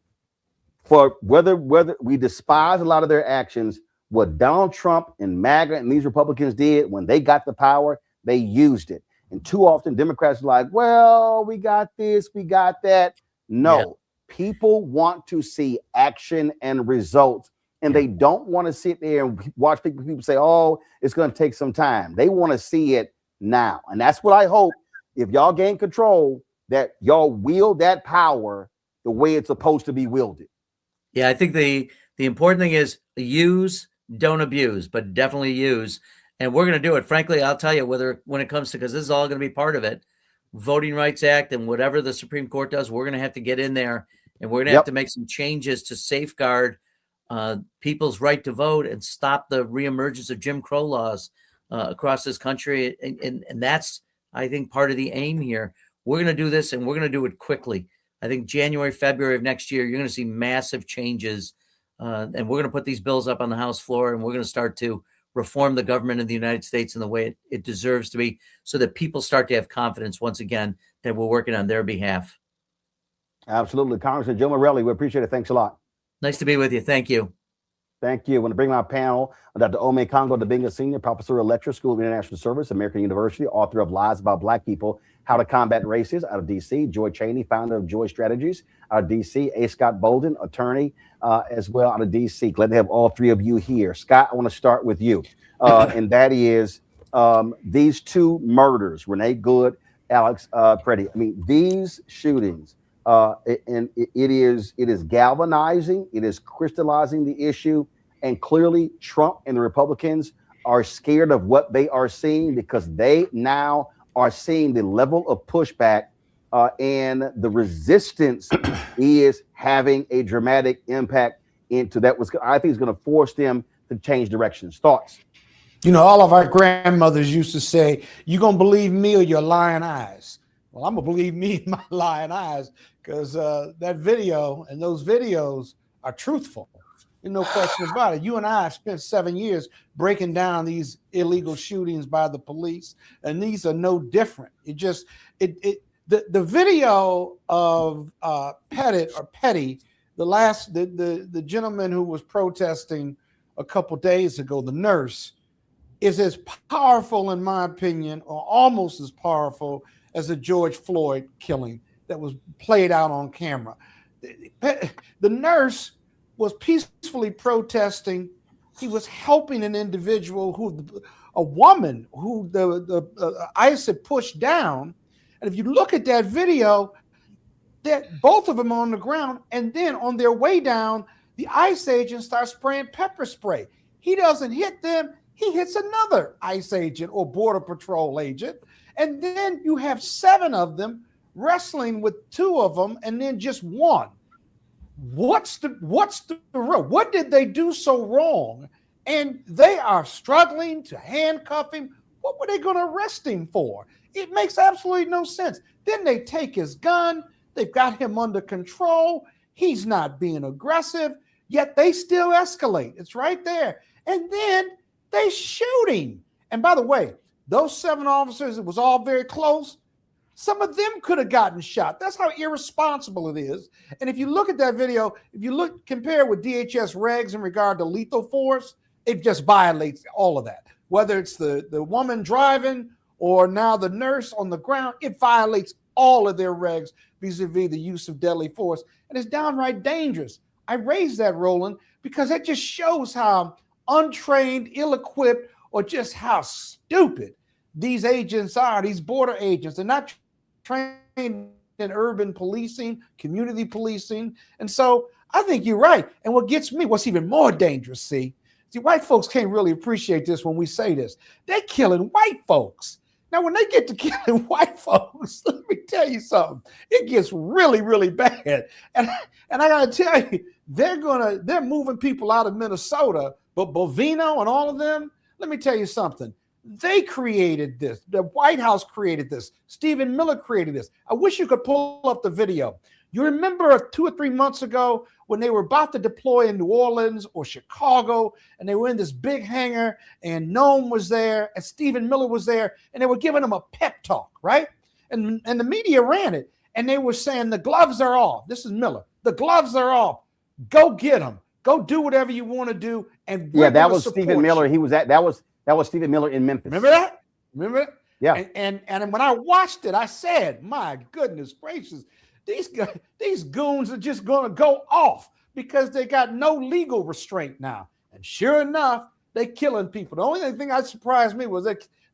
for whether we despise a lot of their actions, what Donald Trump and MAGA and these Republicans did when they got the power, they used it. And too often Democrats are like, well, we got this, we got that. No, people want to see action and results. And they don't want to sit there and watch people say, oh, it's going to take some time. They want to see it now. And that's what I hope, if y'all gain control, that y'all wield that power the way it's supposed to be wielded. Yeah, I think the important thing is use, don't abuse, but definitely use. And we're going to do it. Frankly, I'll tell you, when it comes to, because this is all going to be part of it, Voting Rights Act and whatever the Supreme Court does, we're going to have to get in there and we're going to have to make some changes to safeguard people's right to vote and stop the reemergence of Jim Crow laws across this country. And that's, I think, part of the aim here. We're going to do this and we're going to do it quickly. I think January, February of next year, you're going to see massive changes. And we're going to put these bills up on the House floor and we're going to start to reform the government of the United States in the way it deserves to be, so that people start to have confidence once again that we're working on their behalf. Absolutely. Congressman Joe Morelli, we appreciate it. Thanks a lot. Nice to be with you. Thank you. Thank you. I want to bring my panel, Dr. Ome Congo Dibinga, Senior Professor of Lecture, School of International Service, American University, author of Lies About Black People, How to Combat Racism, out of D.C. Joy Cheney, founder of Joy Strategies, out of D.C. A. Scott Bolden, attorney, as well, out of D.C. Glad to have all three of you here. Scott, I want to start with you. And that is these two murders, Renee Good, Alex Preddy. I mean, these shootings, and it is galvanizing, it is crystallizing the issue, and clearly Trump and the Republicans are scared of what they are seeing, because they now are seeing the level of pushback and the resistance is having a dramatic impact into that. I think is going to force them to change directions. Thoughts? You know, all of our grandmothers used to say, "You gonna believe me or your lying eyes?" Well, I'm gonna believe me and my lying eyes, because that video and those videos are truthful. There's no question about it. You and I have spent 7 years breaking down these illegal shootings by the police, and these are no different. The video of Petty, the gentleman who was protesting a couple days ago, the nurse, is as powerful, in my opinion, or almost as powerful as the George Floyd killing that was played out on camera. The nurse was peacefully protesting. He was helping an individual, a woman who the ICE had pushed down. And if you look at that video, that both of them are on the ground, and then on their way down, the ICE agent starts spraying pepper spray. He doesn't hit them. He hits another ICE agent or Border Patrol agent. And then you have 7 of them wrestling with 2 of them and then just 1. What's the real? What did they do so wrong? And they are struggling to handcuff him. What were they going to arrest him for? It makes absolutely no sense. Then they take his gun. They've got him under control. He's not being aggressive, yet they still escalate. It's right there. And then they shoot him. And by the way, those 7 officers, it was all very close. Some of them could have gotten shot. That's how irresponsible it is. And if you look at that video, if you compare with DHS regs in regard to lethal force, it just violates all of that. Whether it's the woman driving or now the nurse on the ground, it violates all of their regs vis-a-vis the use of deadly force. And it's downright dangerous. I raised that, Roland, because that just shows how untrained, ill-equipped, or just how stupid these agents are, these border agents. They're not trained in urban policing, community policing. And so I think you're right. And what gets me, what's even more dangerous, see, white folks can't really appreciate this when we say this. They're killing white folks. Now, when they get to killing white folks, let me tell you something. It gets really, really bad. And I got to tell you, they're moving people out of Minnesota, but Bovino and all of them, let me tell you something. They created this. The White House created this. Stephen Miller created this. I wish you could pull up the video. You remember 2 or 3 months ago when they were about to deploy in New Orleans or Chicago, and they were in this big hangar, and Noam was there, and Stephen Miller was there, and they were giving them a pep talk, right? And the media ran it, and they were saying the gloves are off. This is Miller. The gloves are off. Go get them. Go do whatever you want to do. And yeah, that was Stephen Miller. He was that was Stephen Miller in Memphis. Remember that? Remember it? Yeah. And when I watched it, I said, my goodness gracious, these goons are just going to go off because they got no legal restraint now. And sure enough, they killing people. The only thing that surprised me was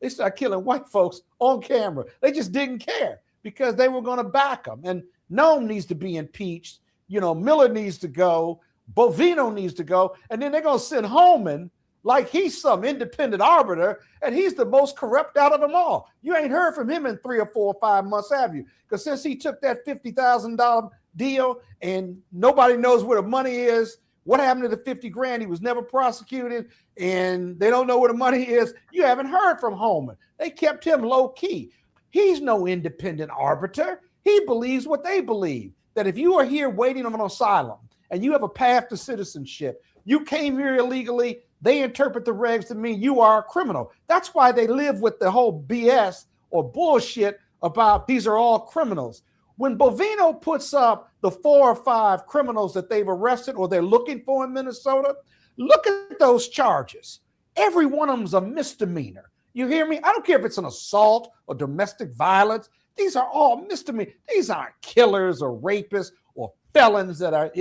they started killing white folks on camera. They just didn't care because they were going to back them. And Noam needs to be impeached. You know, Miller needs to go. Bovino needs to go. And then they're going to send Holman like he's some independent arbiter, and he's the most corrupt out of them all. You ain't heard from him in 3 or 4 or 5 months, have you? Because since he took that $50,000 deal and nobody knows where the money is, what happened to the 50 grand? He was never prosecuted, and they don't know where the money is. You haven't heard from Holman. They kept him low key. He's no independent arbiter. He believes what they believe, that if you are here waiting on an asylum and you have a path to citizenship, you came here illegally, they interpret the regs to mean you are a criminal. That's why they live with the whole BS or bullshit about these are all criminals. When Bovino puts up the 4 or 5 criminals that they've arrested or they're looking for in Minnesota, look at those charges. Every one of them is a misdemeanor. You hear me? I don't care if it's an assault or domestic violence. These are all misdemeanors. These aren't killers or rapists or felons that are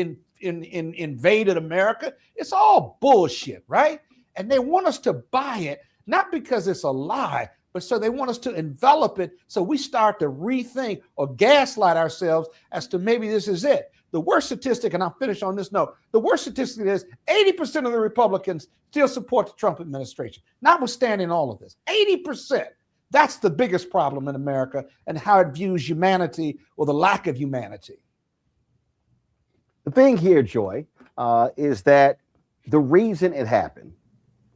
invaded America. It's all bullshit, right? And they want us to buy it, not because it's a lie, but so they want us to envelop it so we start to rethink or gaslight ourselves as to maybe this is it. The worst statistic, and I'll finish on this note, the worst statistic is 80% of the Republicans still support the Trump administration, notwithstanding all of this. 80%. That's the biggest problem in America and how it views humanity or the lack of humanity. The thing here, Joy, is that the reason it happened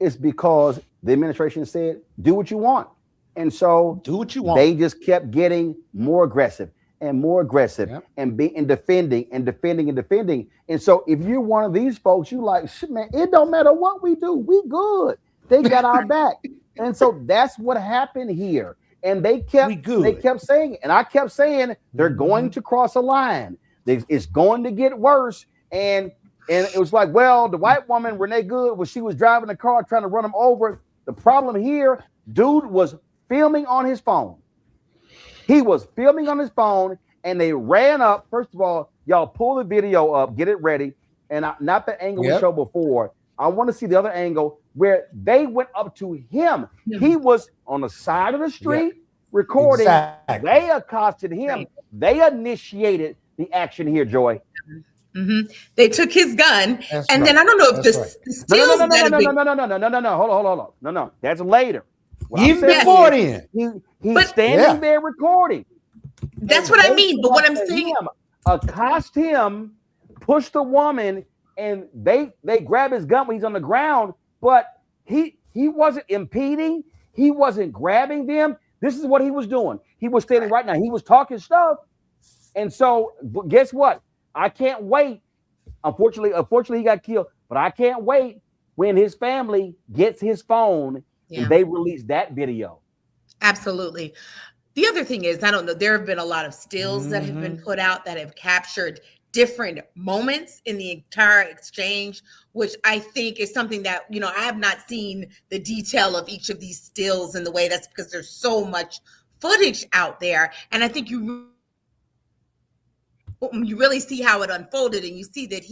is because the administration said, do what you want. And so do what you want. They just kept getting more aggressive and more aggressive and defending. And so if you're one of these folks, you like, shit, man, it don't matter what we do. We good. They got our back. And so that's what happened here. And they kept saying, and I kept saying, they're going to cross a line. It's going to get worse. And it was like, well, the white woman, Renee Good, when she was driving the car trying to run him over, the problem here, dude was filming on his phone. He was filming on his phone, and they ran up. First of all, y'all pull the video up, get it ready. And not the angle we showed before. I want to see the other angle where they went up to him. He was on the side of the street recording. Exactly. They accosted him. Right. They initiated the action here, Joy. Mm-hmm. They took his gun, and then I don't know if the stills. No. Hold on. No. That's later. Even before then, he's standing there recording. That's what I mean. But what I'm saying, accost him, push the woman, and they grab his gun when he's on the ground. But he wasn't impeding. He wasn't grabbing them. This is what he was doing. He was standing right now. He was talking stuff, and so guess what? I can't wait. Unfortunately, he got killed. But I can't wait when his family gets his phone and they release that video. Absolutely. The other thing is, I don't know, there have been a lot of stills that have been put out that have captured different moments in the entire exchange, which I think is something that, I have not seen the detail of each of these stills in the way. That's because there's so much footage out there. And I think you really see how it unfolded, and you see that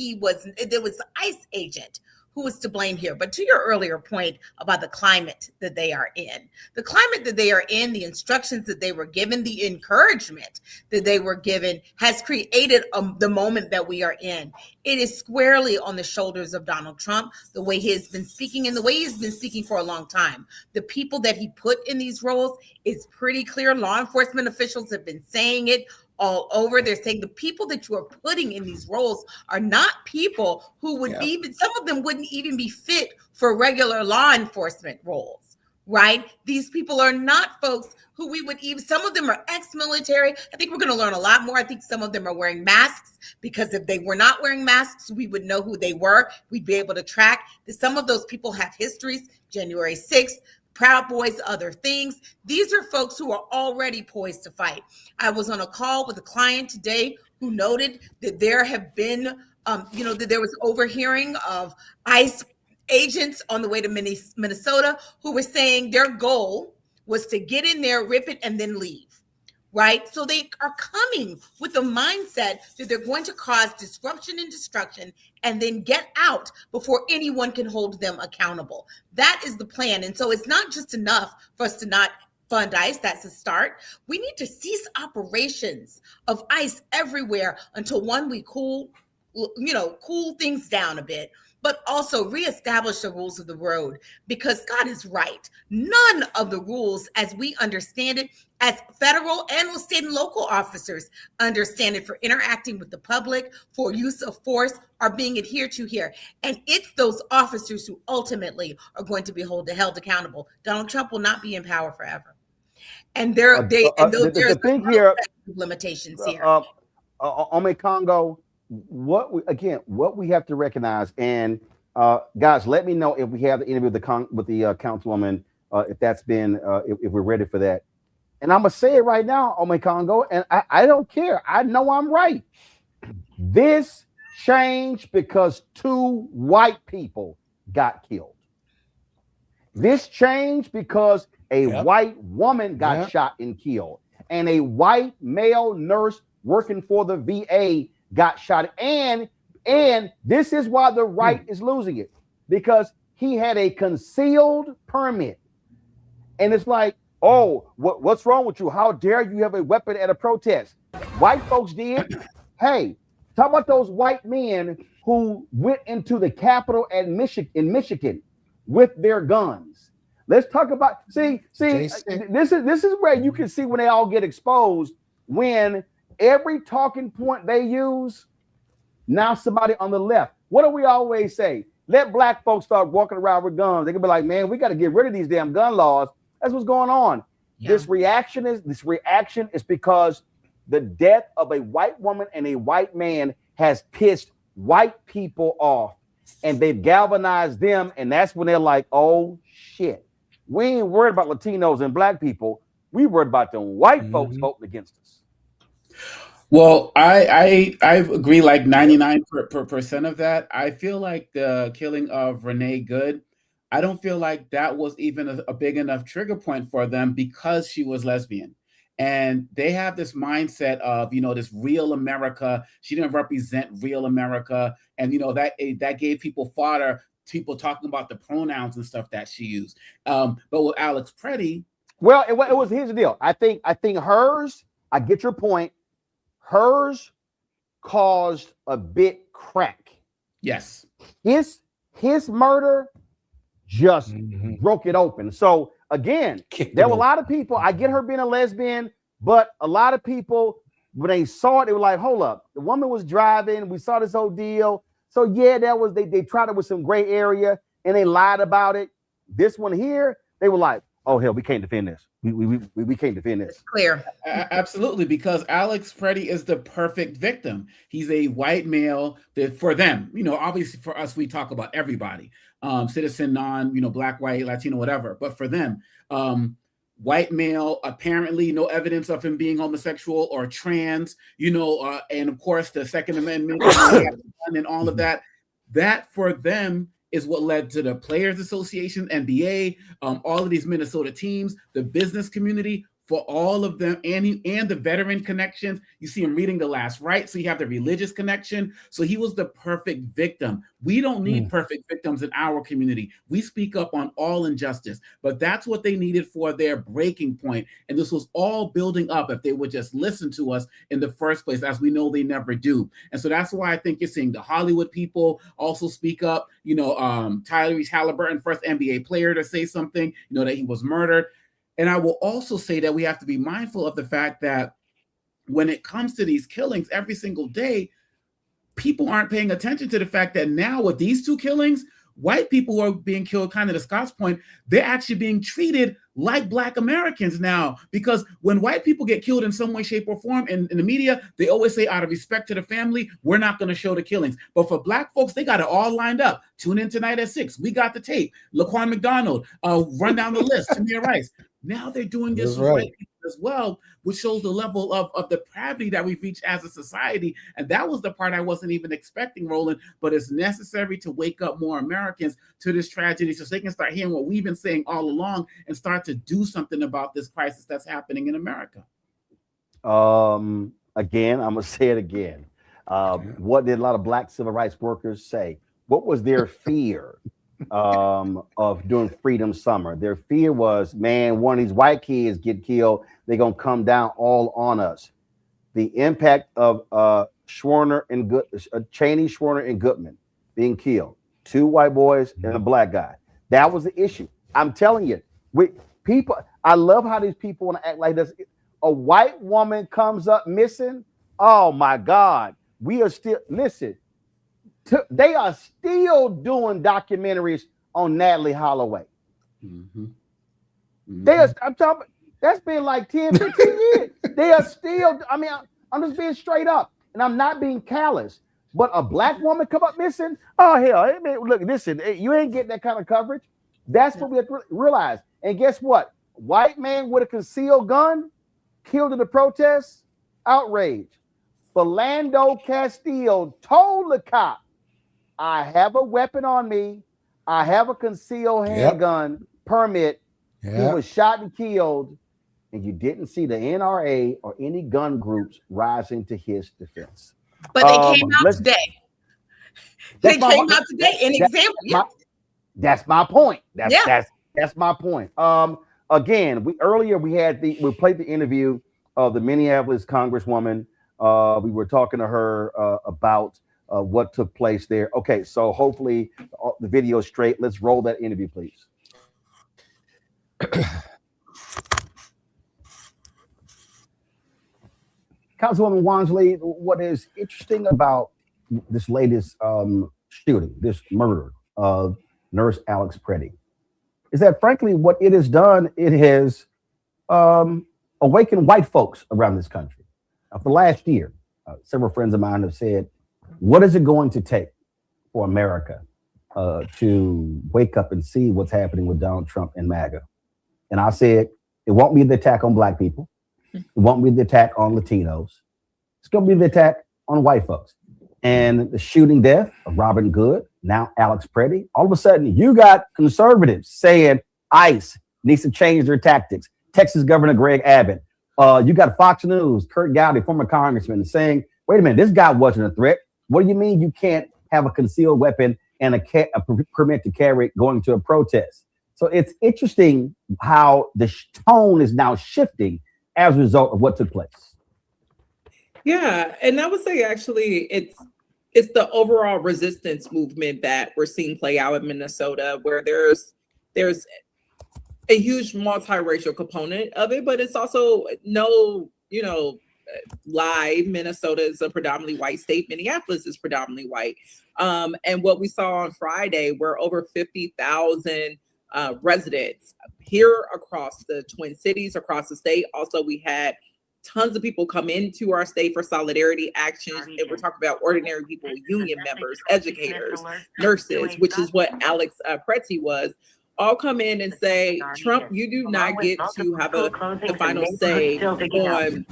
there was the ICE agent who was to blame here. But to your earlier point about the climate that they are in, the instructions that they were given, the encouragement that they were given has created the moment that we are in. It is squarely on the shoulders of Donald Trump, the way he has been speaking and the way he's been speaking for a long time. The people that he put in these roles is pretty clear. Law enforcement officials have been saying it all over. They're saying the people that you are putting in these roles are not people who would some of them wouldn't even be fit for regular law enforcement roles, right? These people are not folks who we would even, some of them are ex-military. I think we're going to learn a lot more. I think some of them are wearing masks, because if they were not wearing masks, we would know who they were. We'd be able to track that. Some of those people have histories, January 6th, Proud Boys, other things. These are folks who are already poised to fight. I was on a call with a client today who noted that there have been, that there was overhearing of ICE agents on the way to Minnesota who were saying their goal was to get in there, rip it, and then leave. Right? So they are coming with the mindset that they're going to cause disruption and destruction and then get out before anyone can hold them accountable. That is the plan. And so it's not just enough for us to not fund ICE. That's a start. We need to cease operations of ICE everywhere until we cool things down a bit, but also reestablish the rules of the road, because God is right. None of the rules, as we understand it, as federal and state and local officers understand it, for interacting with the public, for use of force, are being adhered to here. And it's those officers who ultimately are going to be held accountable. Donald Trump will not be in power forever. And there's limitations here. Ome Congo, what we have to recognize, and guys, let me know if we have the interview with the councilwoman, if that's been if we're ready for that. And I'm gonna say it right now, Ome Congo, and I don't care. I know I'm right. This changed because 2 white people got killed. This changed because a white woman got shot and killed, and a white male nurse working for the VA got shot. And this is why the right is losing it, because he had a concealed permit. And it's like, oh, what's wrong with you? How dare you have a weapon at a protest? White folks did. Hey, talk about those white men who went into the Capitol in Michigan with their guns. Let's talk about, see, this is where you can see when they all get exposed, when every talking point they use, now somebody on the left. What do we always say? Let black folks start walking around with guns. They can be like, man, we got to get rid of these damn gun laws. That's what's going on. Yeah. This reaction is because the death of a white woman and a white man has pissed white people off, and they've galvanized them. And that's when they're like, oh shit, we ain't worried about Latinos and black people. We worried about the white folks voting against us. Well, I agree like 99% of that. I feel like the killing of Renee Good, I don't feel like that was even a big enough trigger point for them because she was lesbian. And they have this mindset of, this real America. She didn't represent real America. And, that gave people fodder, people talking about the pronouns and stuff that she used. But with Alex Preddy. Well, it was, here's the deal. I think hers, I get your point. Hers caused a bit crack. Yes. His murder just broke it open. So again, there were a lot of people. I get her being a lesbian, but a lot of people, when they saw it, they were like, hold up. The woman was driving. We saw this whole deal. So yeah, they tried it with some gray area and they lied about it. This one here, they were like, oh hell, we can't defend this. We can't defend this. It's clear. Absolutely, because Alex Preddy is the perfect victim. He's a white male that for them, obviously for us, we talk about everybody, citizen, non, black, white, Latino, whatever. But for them, white male, apparently no evidence of him being homosexual or trans, and of course the Second Amendment and all of that. That for them is what led to the Players Association, NBA, all of these Minnesota teams, the business community, for all of them, and the veteran connections. You see him reading The Last Rites, so you have the religious connection. So he was the perfect victim. We don't need perfect victims in our community. We speak up on all injustice, but that's what they needed for their breaking point. And this was all building up if they would just listen to us in the first place, as we know they never do. And so that's why I think you're seeing the Hollywood people also speak up. Tyrese Halliburton, first NBA player to say something, that he was murdered. And I will also say that we have to be mindful of the fact that when it comes to these killings every single day, people aren't paying attention to the fact that now with these two killings, white people who are being killed, kind of to Scott's point, they're actually being treated like Black Americans now. Because when white people get killed in some way, shape, or form in the media, they always say, out of respect to the family, we're not going to show the killings. But for Black folks, they got it all lined up. Tune in tonight at 6. We got the tape. Laquan McDonald, run down the list. Tamir Rice. Now they're doing this with white people as well, which shows the level of depravity that we've reached as a society. And that was the part I wasn't even expecting, Roland, but it's necessary to wake up more Americans to this tragedy so they can start hearing what we've been saying all along and start to do something about this crisis that's happening in America. Again, I'm going to say it again. What did a lot of Black civil rights workers say? What was their fear of doing Freedom Summer? Their fear was, man, one of these white kids get killed, they're gonna come down all on us. The impact of Cheney, Schwerner, and Goodman being killed, 2 white boys and a Black guy. That was the issue. I'm telling you, I love how these people want to act like this. A white woman comes up missing. Oh my God, we are still they are still doing documentaries on Natalie Holloway. I'm talking, that's been like 10, 15 years. They are still, I'm just being straight up, and I'm not being callous, but a Black woman come up missing? Oh, hell, look, listen, you ain't getting that kind of coverage. That's what we have to realize. And guess what? White man with a concealed gun killed in the protests? Outrage. Philando Castile told the cop, I have a weapon on me. I have a concealed handgun permit. He was shot and killed, and you didn't see the NRA or any gun groups rising to his defense. But they came out today. They came out today in example. That's my point. That's my point. Again, we played the interview of the Minneapolis Congresswoman. We were talking to her about what took place there. Okay, so hopefully the video is straight. Let's roll that interview, please. Councilwoman Wansley, what is interesting about this latest shooting, this murder of Nurse Alex Preddy is that, frankly, what it has done, it has awakened white folks around this country. For the last year, several friends of mine have said, what is it going to take for America to wake up and see what's happening with Donald Trump and MAGA? And I said, it won't be the attack on black people. It won't be the attack on Latinos. It's going to be the attack on white folks. And the shooting death of Robin Good, now Alex Preddy, all of a sudden you got conservatives saying ICE needs to change their tactics. Texas Governor Greg Abbott. You got Fox News, Kurt Gowdy, former congressman, saying, wait a minute, this guy wasn't a threat. What do you mean you can't have a concealed weapon and a permit to carry it going to a protest? So it's interesting how the tone is now shifting as a result of what took place. Yeah, and I would say actually it's the overall resistance movement that we're seeing play out in Minnesota, where there's a huge multiracial component of it, but it's also no, lie. Minnesota is a predominantly white state. Minneapolis is predominantly white. And what we saw on Friday were over 50,000 residents here across the Twin Cities, across the state. Also, we had tons of people come into our state for solidarity actions. And we're talking about ordinary people, union members, educators, nurses, which is what Alex Preddy was. All come in and say, Trump, you do not get to have the final say on justice,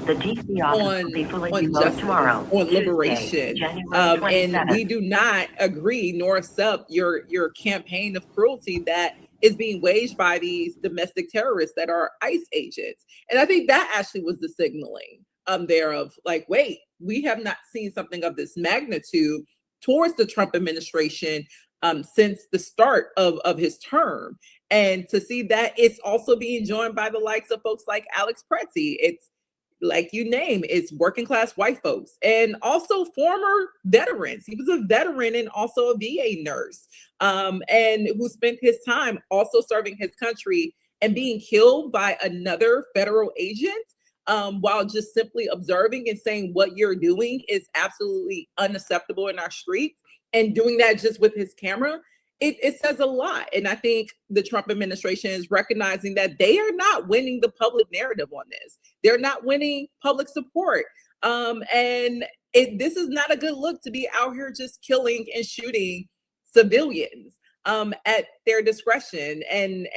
on liberation. And we do not agree nor accept your campaign of cruelty that is being waged by these domestic terrorists that are ICE agents. And I think that actually was the signaling there of like, wait, we have not seen something of this magnitude towards the Trump administration since the start of his term. And to see that it's also being joined by the likes of folks like Alex Preddy. It's like you name, it's working class white folks and also former veterans. He was a veteran and also a VA nurse, and who spent his time also serving his country and being killed by another federal agent while just simply observing and saying what you're doing is absolutely unacceptable in our streets, and doing that just with his camera. It says a lot. And I think the Trump administration is recognizing that they are not winning the public narrative on this. They're not winning public support. And this is not a good look to be out here just killing and shooting civilians at their discretion. And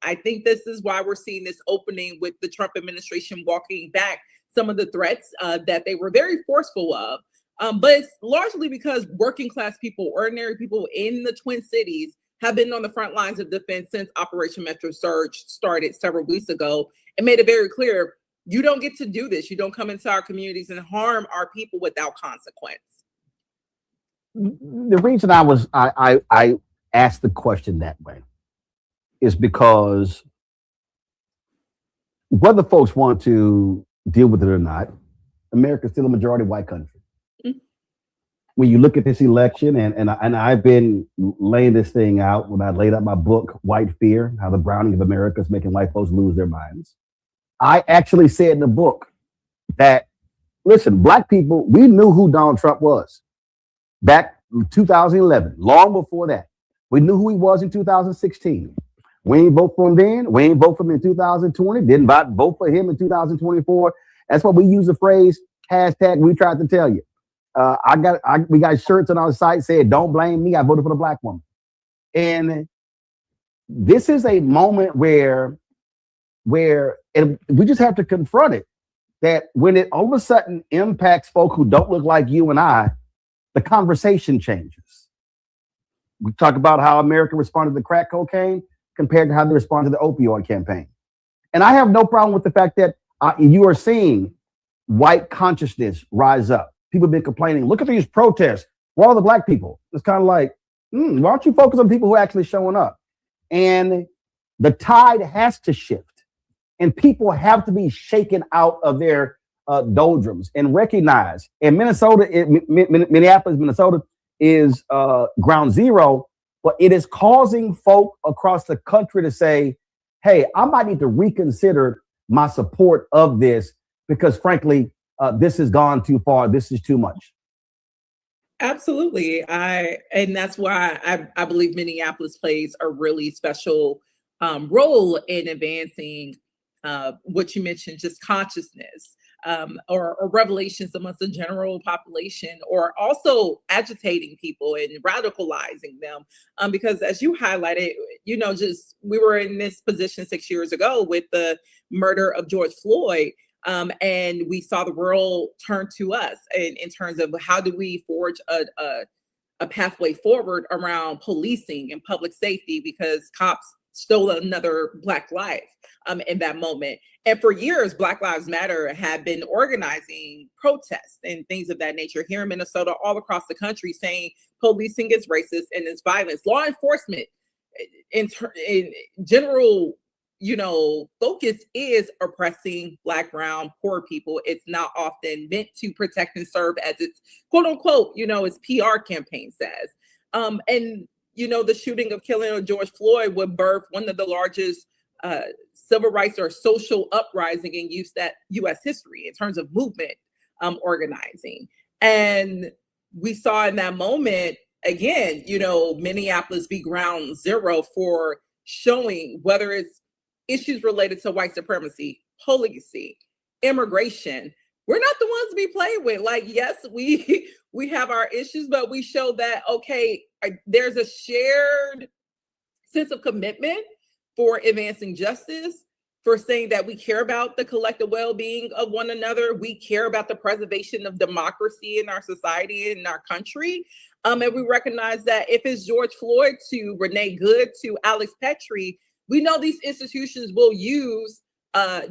I think this is why we're seeing this opening with the Trump administration walking back some of the threats that they were very forceful of. But it's largely because working class people, ordinary people in the Twin Cities have been on the front lines of defense since Operation Metro Surge started several weeks ago, and made it very clear, you don't get to do this. You don't come into our communities and harm our people without consequence. The reason I asked the question that way is because whether folks want to deal with it or not, America is still a majority white country. When you look at this election, and I've been laying this thing out when I laid out my book, White Fear, How the Browning of America is Making White Folks Lose Their Minds. I actually said in the book that, listen, black people, we knew who Donald Trump was back in 2011, long before that. We knew who he was in 2016. We ain't vote for him then. We ain't vote for him in 2020. Didn't vote for him in 2024. That's why we use the phrase, hashtag we tried to tell you. We got shirts on our site saying, don't blame me, I voted for the black woman. And this is a moment where and we just have to confront it, that when it all of a sudden impacts folk who don't look like you and I, the conversation changes. We talk about how America responded to crack cocaine compared to how they responded to the opioid campaign. And I have no problem with the fact that you are seeing white consciousness rise up. People have been complaining, look at these protests. Where are the black people? It's kind of like, why don't you focus on people who are actually showing up? And the tide has to shift. And people have to be shaken out of their doldrums and recognize. And Minneapolis, Minnesota is ground zero, but it is causing folk across the country to say, hey, I might need to reconsider my support of this because, frankly, this has gone too far. This is too much. Absolutely. And that's why I believe Minneapolis plays a really special role in advancing what you mentioned, just consciousness, or revelations amongst the general population, or also agitating people and radicalizing them. Because as you highlighted, just we were in this position 6 years ago with the murder of George Floyd. And we saw the world turn to us in terms of how do we forge a pathway forward around policing and public safety, because cops stole another Black life in that moment. And for years, Black Lives Matter had been organizing protests and things of that nature here in Minnesota, all across the country, saying policing is racist and it's violence. Law enforcement in general, focus is oppressing Black, brown, poor people. It's not often meant to protect and serve as its quote unquote, its PR campaign says. And the shooting of killing of George Floyd would birth one of the largest civil rights or social uprising in U.S. history in terms of movement organizing. And we saw in that moment, again, Minneapolis be ground zero for showing whether it's issues related to white supremacy, policy, immigration. We're not the ones to be played with. Like, yes, we have our issues, but we show that, okay, there's a shared sense of commitment for advancing justice, for saying that we care about the collective well-being of one another. We care about the preservation of democracy in our society, in our country. And we recognize that if it's George Floyd to Renee Good to Alex Petrie, we know these institutions will use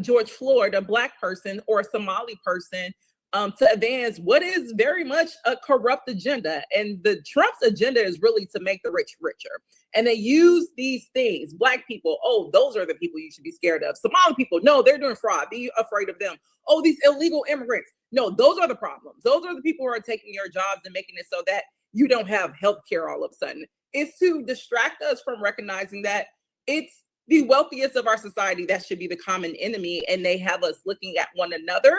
George Floyd, a Black person or a Somali person, to advance what is very much a corrupt agenda. And the Trump's agenda is really to make the rich richer. And they use these things. Black people, oh, those are the people you should be scared of. Somali people, no, they're doing fraud. Be afraid of them. Oh, these illegal immigrants. No, those are the problems. Those are the people who are taking your jobs and making it so that you don't have health care all of a sudden. It's to distract us from recognizing that it's the wealthiest of our society that should be the common enemy, and they have us looking at one another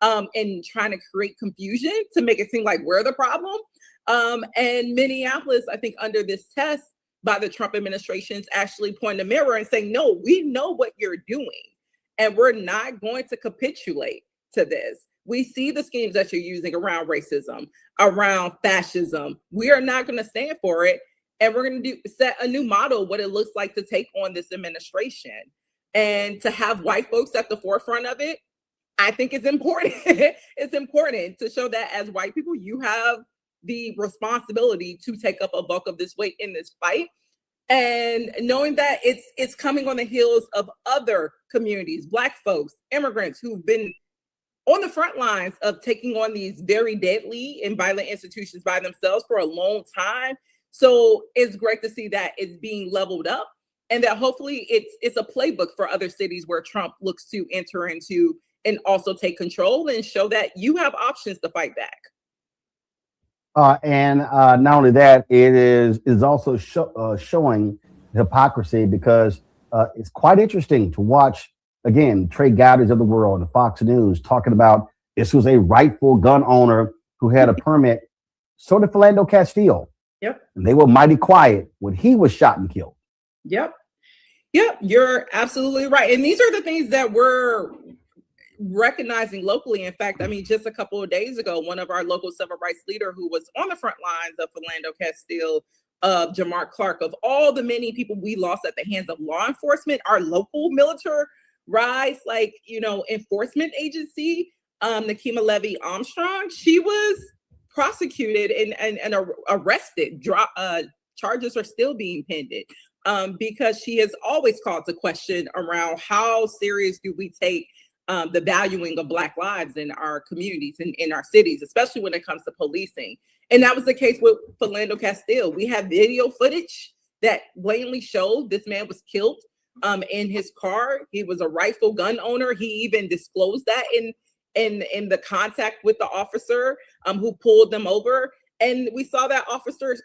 and trying to create confusion to make it seem like we're the problem. And Minneapolis, I think, under this test by the Trump administration, is actually pointing the mirror and saying, no, we know what you're doing, and we're not going to capitulate to this. We see the schemes that you're using around racism, around fascism. We are not going to stand for it. And we're going to set a new model, what it looks like to take on this administration. And to have white folks at the forefront of it, I think it's important. It's important to show that as white people, you have the responsibility to take up a bulk of this weight in this fight. And knowing that it's coming on the heels of other communities, Black folks, immigrants who've been on the front lines of taking on these very deadly and violent institutions by themselves for a long time. So it's great to see that it's being leveled up, and that hopefully it's a playbook for other cities where Trump looks to enter into and also take control and show that you have options to fight back. And not only that, it is also showing hypocrisy, because it's quite interesting to watch, again, Trey Gowdy's of the world and Fox News talking about this was a rightful gun owner who had a permit. So did Philando Castile. Yep. And they were mighty quiet when he was shot and killed. Yep. Yep. You're absolutely right. And these are the things that we're recognizing locally. In fact, I mean, just a couple of days ago, one of our local civil rights leader who was on the front lines of Philando Castile, of Jamar Clark, of all the many people we lost at the hands of law enforcement, our local militarized, enforcement agency, Nakima Levy Armstrong, she was prosecuted and arrested. Charges are still being pended because she has always called to question around how serious do we take the valuing of Black lives in our communities and in our cities, especially when it comes to policing. And that was the case with Philando Castile. We have video footage that blatantly showed this man was killed in his car. He was a rightful gun owner. He even disclosed that in the contact with the officer who pulled them over. And we saw that officer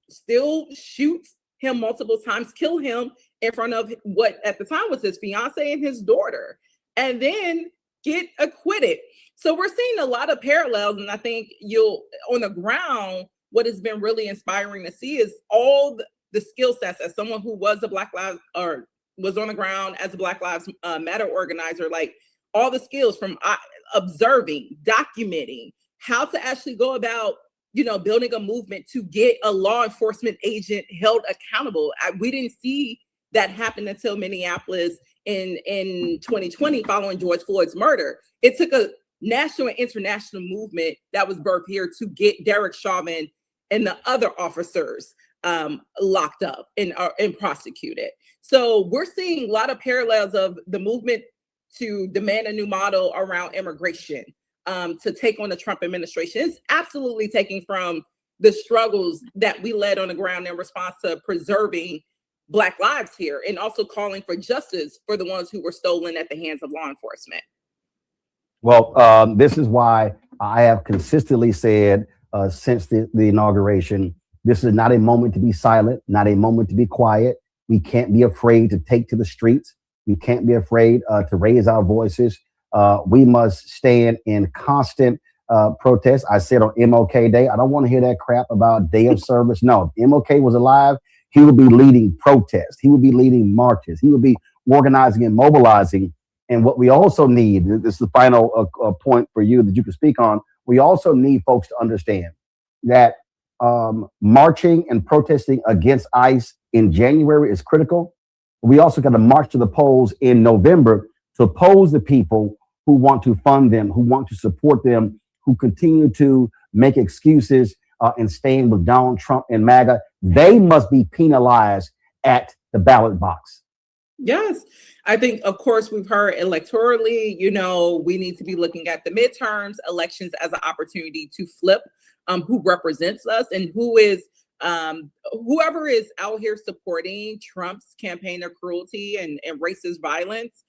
still shoot him multiple times, kill him in front of what at the time was his fiance and his daughter, and then get acquitted. So we're seeing a lot of parallels. And I think on the ground, what has been really inspiring to see is all the skill sets as someone who was a Black Lives or was on the ground as a Black Lives Matter organizer, like all the skills from observing, documenting, how to actually go about, building a movement to get a law enforcement agent held accountable. We didn't see that happen until Minneapolis in 2020 following George Floyd's murder. It took a national and international movement that was birthed here to get Derek Chauvin and the other officers locked up and prosecuted. So we're seeing a lot of parallels of the movement to demand a new model around immigration, to take on the Trump administration. It's absolutely taking from the struggles that we led on the ground in response to preserving Black lives here, and also calling for justice for the ones who were stolen at the hands of law enforcement. Well, this is why I have consistently said since the inauguration, this is not a moment to be silent, not a moment to be quiet. We can't be afraid to take to the streets. We can't be afraid to raise our voices. We must stand in constant protest. I said on MLK Day, I don't want to hear that crap about day of service. No, if MLK was alive, he would be leading protests. He would be leading marches. He would be organizing and mobilizing. And what we also need, this is the final point for you that you can speak on, we also need folks to understand that marching and protesting against ICE in January is critical. We also got to march to the polls in November to oppose the people who want to fund them, who want to support them, who continue to make excuses and stand with Donald Trump and MAGA. They must be penalized at the ballot box. Yes. I think, of course, we've heard electorally, we need to be looking at the midterms, elections as an opportunity to flip who represents us and who is whoever is out here supporting Trump's campaign of cruelty and racist violence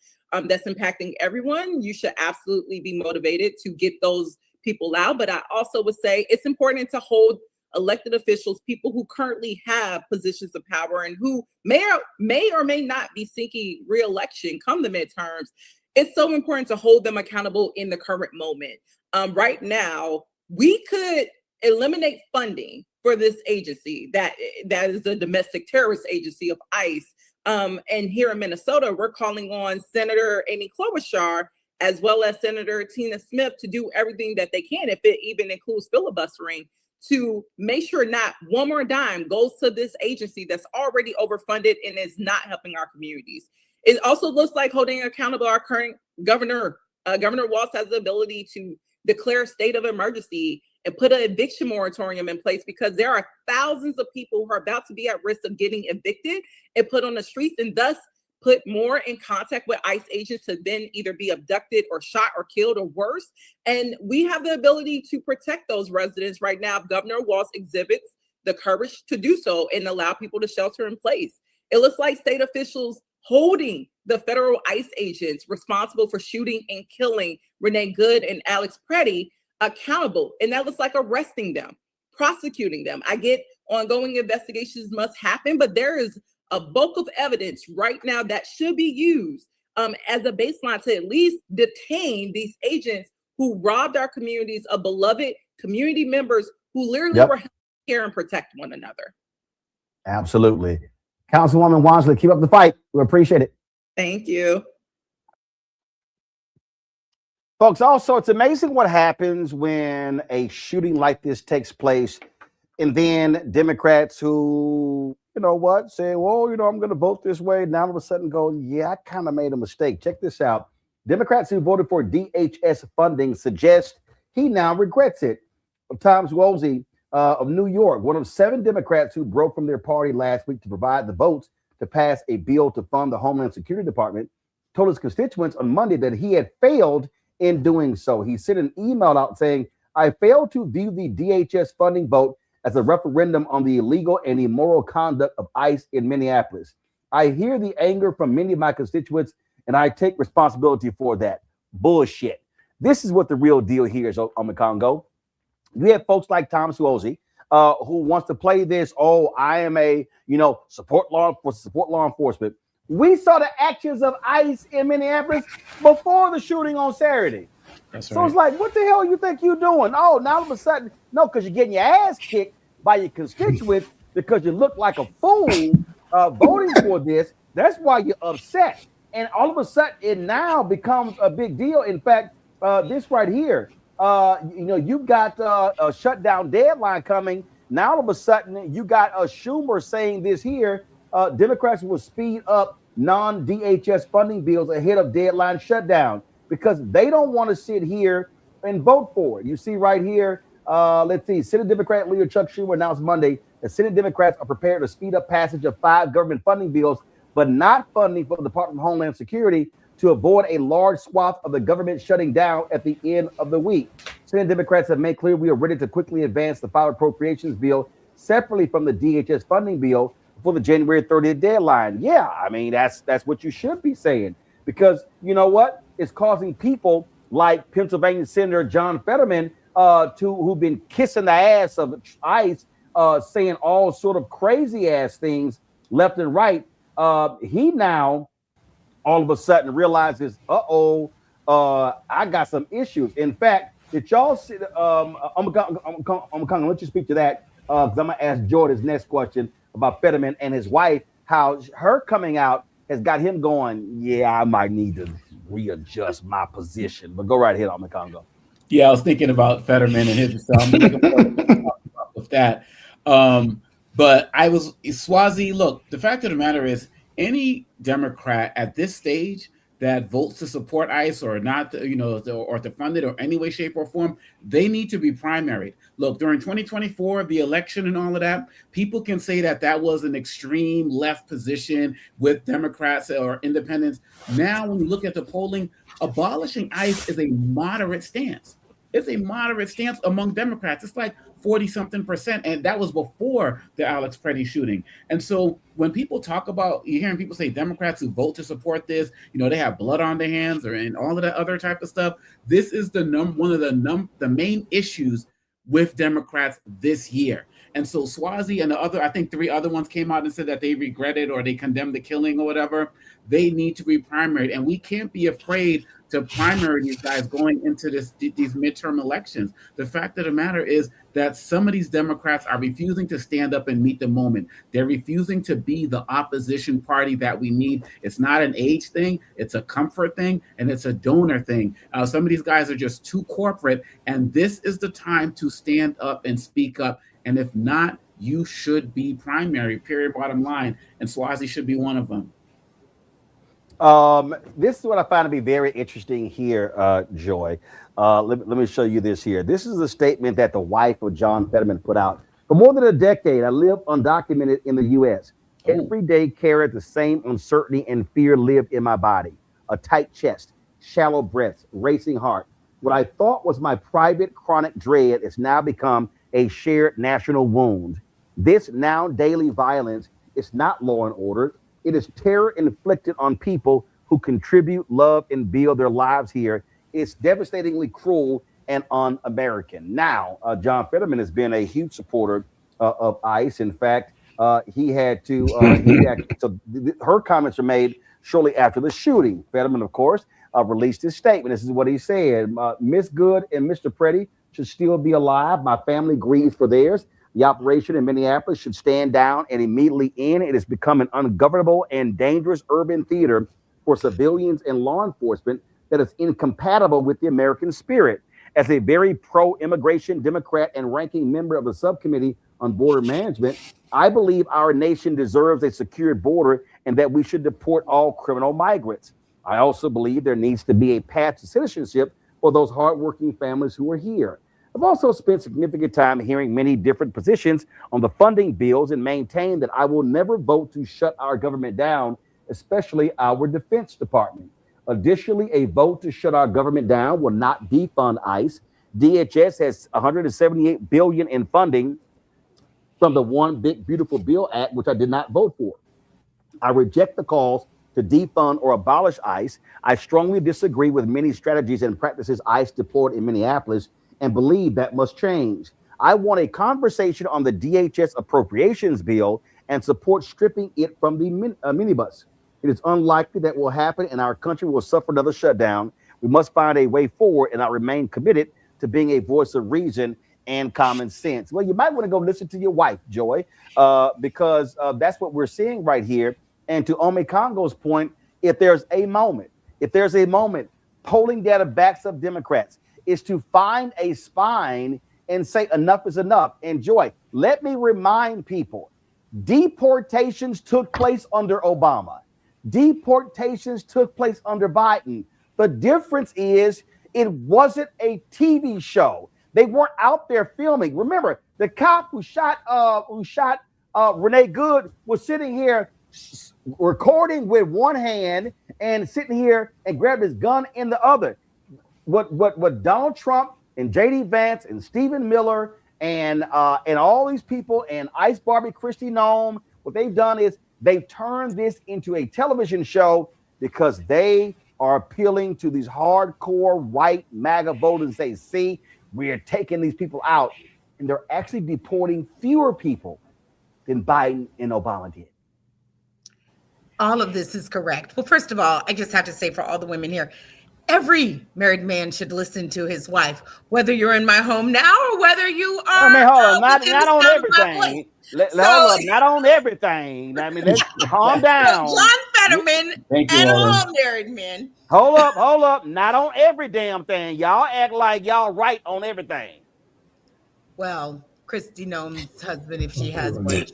that's impacting everyone. You should absolutely be motivated to get those people out. But I also would say it's important to hold elected officials, people who currently have positions of power and who may or may not be seeking re-election come the midterms. It's so important to hold them accountable in the current moment. Right now, we could eliminate funding for this agency that is the domestic terrorist agency of ICE. And here in Minnesota, we're calling on Senator Amy Klobuchar as well as Senator Tina Smith to do everything that they can, if it even includes filibustering, to make sure not one more dime goes to this agency that's already overfunded and is not helping our communities. It also looks like holding accountable our current governor. Governor Walz has the ability to declare a state of emergency and put an eviction moratorium in place, because there are thousands of people who are about to be at risk of getting evicted and put on the streets, and thus put more in contact with ICE agents to then either be abducted or shot or killed or worse. And we have the ability to protect those residents right now if Governor Walz exhibits the courage to do so and allow people to shelter in place. It looks like state officials holding the federal ICE agents responsible for shooting and killing Renee Good and Alex Preddy accountable. And that looks like arresting them, prosecuting them. I get ongoing investigations must happen, but there is a bulk of evidence right now that should be used as a baseline to at least detain these agents who robbed our communities of beloved community members who literally were helping care and protect one another. Absolutely. Councilwoman Wansley, keep up the fight. We appreciate it. Thank you. Folks, also, it's amazing what happens when a shooting like this takes place, and then Democrats who, say, well, I'm going to vote this way. Now all of a sudden go, yeah, I kind of made a mistake. Check this out. Democrats who voted for DHS funding suggest he now regrets it. Tom Suozzi of New York, one of 7 Democrats who broke from their party last week to provide the votes to pass a bill to fund the Homeland Security Department, told his constituents on Monday that he had failed in doing so. He sent an email out saying, I failed to view the DHS funding vote as a referendum on the illegal and immoral conduct of ICE in Minneapolis. I hear the anger from many of my constituents, and I take responsibility for that. Bullshit. This is what the real deal here is on the Congo. You have folks like Tom Suozzi, who wants to play this, I am a, support law enforcement. We saw the actions of ICE in Minneapolis before the shooting on Saturday. That's so it's like, what the hell you think you're doing? Oh, now all of a sudden, no, because you're getting your ass kicked. by your constituents because you look like a fool voting for this. That's why you're upset. And all of a sudden, it now becomes a big deal. In fact, this right here, you've got a shutdown deadline coming. Now, all of a sudden, you got a Schumer saying this here. Democrats will speed up non-DHS funding bills ahead of deadline shutdown because they don't want to sit here and vote for it. You see right here, let's see, Senate Democrat leader Chuck Schumer announced Monday that Senate Democrats are prepared to speed up passage of 5 government funding bills, but not funding for the Department of Homeland Security to avoid a large swath of the government shutting down at the end of the week. Senate Democrats have made clear we are ready to quickly advance the filed appropriations bill separately from the DHS funding bill for the January 30th deadline. Yeah, I mean, that's what you should be saying, because you know what? It's causing people like Pennsylvania Senator John Fetterman who've been kissing the ass of ICE, saying all sort of crazy ass things left and right. He now all of a sudden realizes, I got some issues. In fact, did y'all see? I'm gonna let you speak to that because I'm gonna ask Jordan's next question about Fetterman and his wife, how her coming out has got him going, yeah, I might need to readjust my position. But go right ahead, on the Congo. Yeah, I was thinking about Fetterman and his with that. But I was Swazi. Look, the fact of the matter is, any Democrat at this stage that votes to support ICE or not, or to fund it or any way, shape, or form, they need to be primaried. Look, during 2024, the election and all of that, people can say that that was an extreme left position with Democrats or independents. Now, when you look at the polling, abolishing ICE is a moderate stance. It's a moderate stance among Democrats. It's like 40-something%. And that was before the Alex Preddy shooting. And so when people talk about, you're hearing people say Democrats who vote to support this, they have blood on their hands and all of that other type of stuff. This is one of the main issues with Democrats this year. And so Swazi and I think 3 other ones came out and said that they regretted or they condemned the killing or whatever. They need to be primaried. And we can't be afraid to primary these guys going into these midterm elections. The fact of the matter is that some of these Democrats are refusing to stand up and meet the moment. They're refusing to be the opposition party that we need. It's not an age thing, it's a comfort thing, and it's a donor thing. Some of these guys are just too corporate, and this is the time to stand up and speak up. And if not, you should be primary, period, bottom line. And Swazi should be one of them. This is what I find to be very interesting here, Joy. Let me show you this here. This is a statement that the wife of John Fetterman put out. For more than a decade, I lived undocumented in the U.S. Every day carried the same uncertainty and fear lived in my body. A tight chest, shallow breaths, racing heart. What I thought was my private chronic dread has now become a shared national wound. This now daily violence is not law and order. It is terror inflicted on people who contribute, love, and build their lives here. It's devastatingly cruel and un-American. Now, John Fetterman has been a huge supporter of ICE. In fact, he had to. Her comments are made shortly after the shooting. Fetterman, of course, released his statement. This is what he said: Miss Good and Mr. Preddy should still be alive. My family grieves for theirs. The operation in Minneapolis should stand down and immediately end. It has become an ungovernable and dangerous urban theater for civilians and law enforcement that is incompatible with the American spirit. As a very pro-immigration Democrat and ranking member of the subcommittee on border management, I believe our nation deserves a secured border and that we should deport all criminal migrants. I also believe there needs to be a path to citizenship for those hardworking families who are here. I've also spent significant time hearing many different positions on the funding bills and maintain that I will never vote to shut our government down, especially our Defense Department. Additionally, a vote to shut our government down will not defund ICE. DHS has $178 billion in funding from the One Big Beautiful Bill Act, which I did not vote for. I reject the calls to defund or abolish ICE. I strongly disagree with many strategies and practices ICE deployed in Minneapolis and believe that must change. I want a conversation on the DHS appropriations bill and support stripping it from the minibus. It is unlikely that will happen and our country will suffer another shutdown. We must find a way forward, and I remain committed to being a voice of reason and common sense. Well, you might want to go listen to your wife, Joy, because that's what we're seeing right here. And to Ome Congo's point, if there's a moment, polling data backs up Democrats, is to find a spine and say enough is enough. And Joy, let me remind people, deportations took place under Obama. Deportations took place under Biden. The difference is it wasn't a TV show. They weren't out there filming. Remember, the cop who shot Renee Good was sitting here recording with one hand and sitting here and grabbed his gun in the other. What Donald Trump and J.D. Vance and Stephen Miller and all these people and Ice Barbie Christy Nome, what they've done is they've turned this into a television show because they are appealing to these hardcore white MAGA voters and say, see, we are taking these people out. And they're actually deporting fewer people than Biden and Obama did. All of this is correct. Well, first of all, I just have to say for all the women here, every married man should listen to his wife, whether you're in my home now or whether you are. I mean, hold on, not on everything. Hold up, not on everything. I mean, let's calm down. John Fetterman and all married men. Hold up, not on every damn thing. Y'all act like y'all right on everything. Well, Christy Nome's husband, if she has one.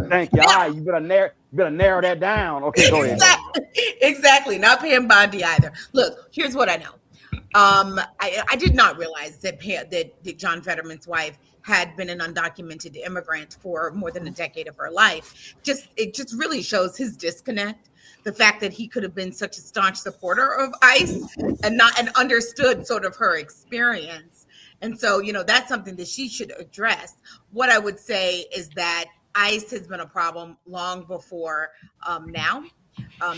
Thank you. All right, you better narrow that down. Okay, go ahead. Exactly. Not Pam Bondi either. Look, here's what I know. I did not realize that John Fetterman's wife had been an undocumented immigrant for more than a decade of her life. It just really shows his disconnect. The fact that he could have been such a staunch supporter of ICE and understood sort of her experience. And so, that's something that she should address. What I would say is that ICE has been a problem long before now.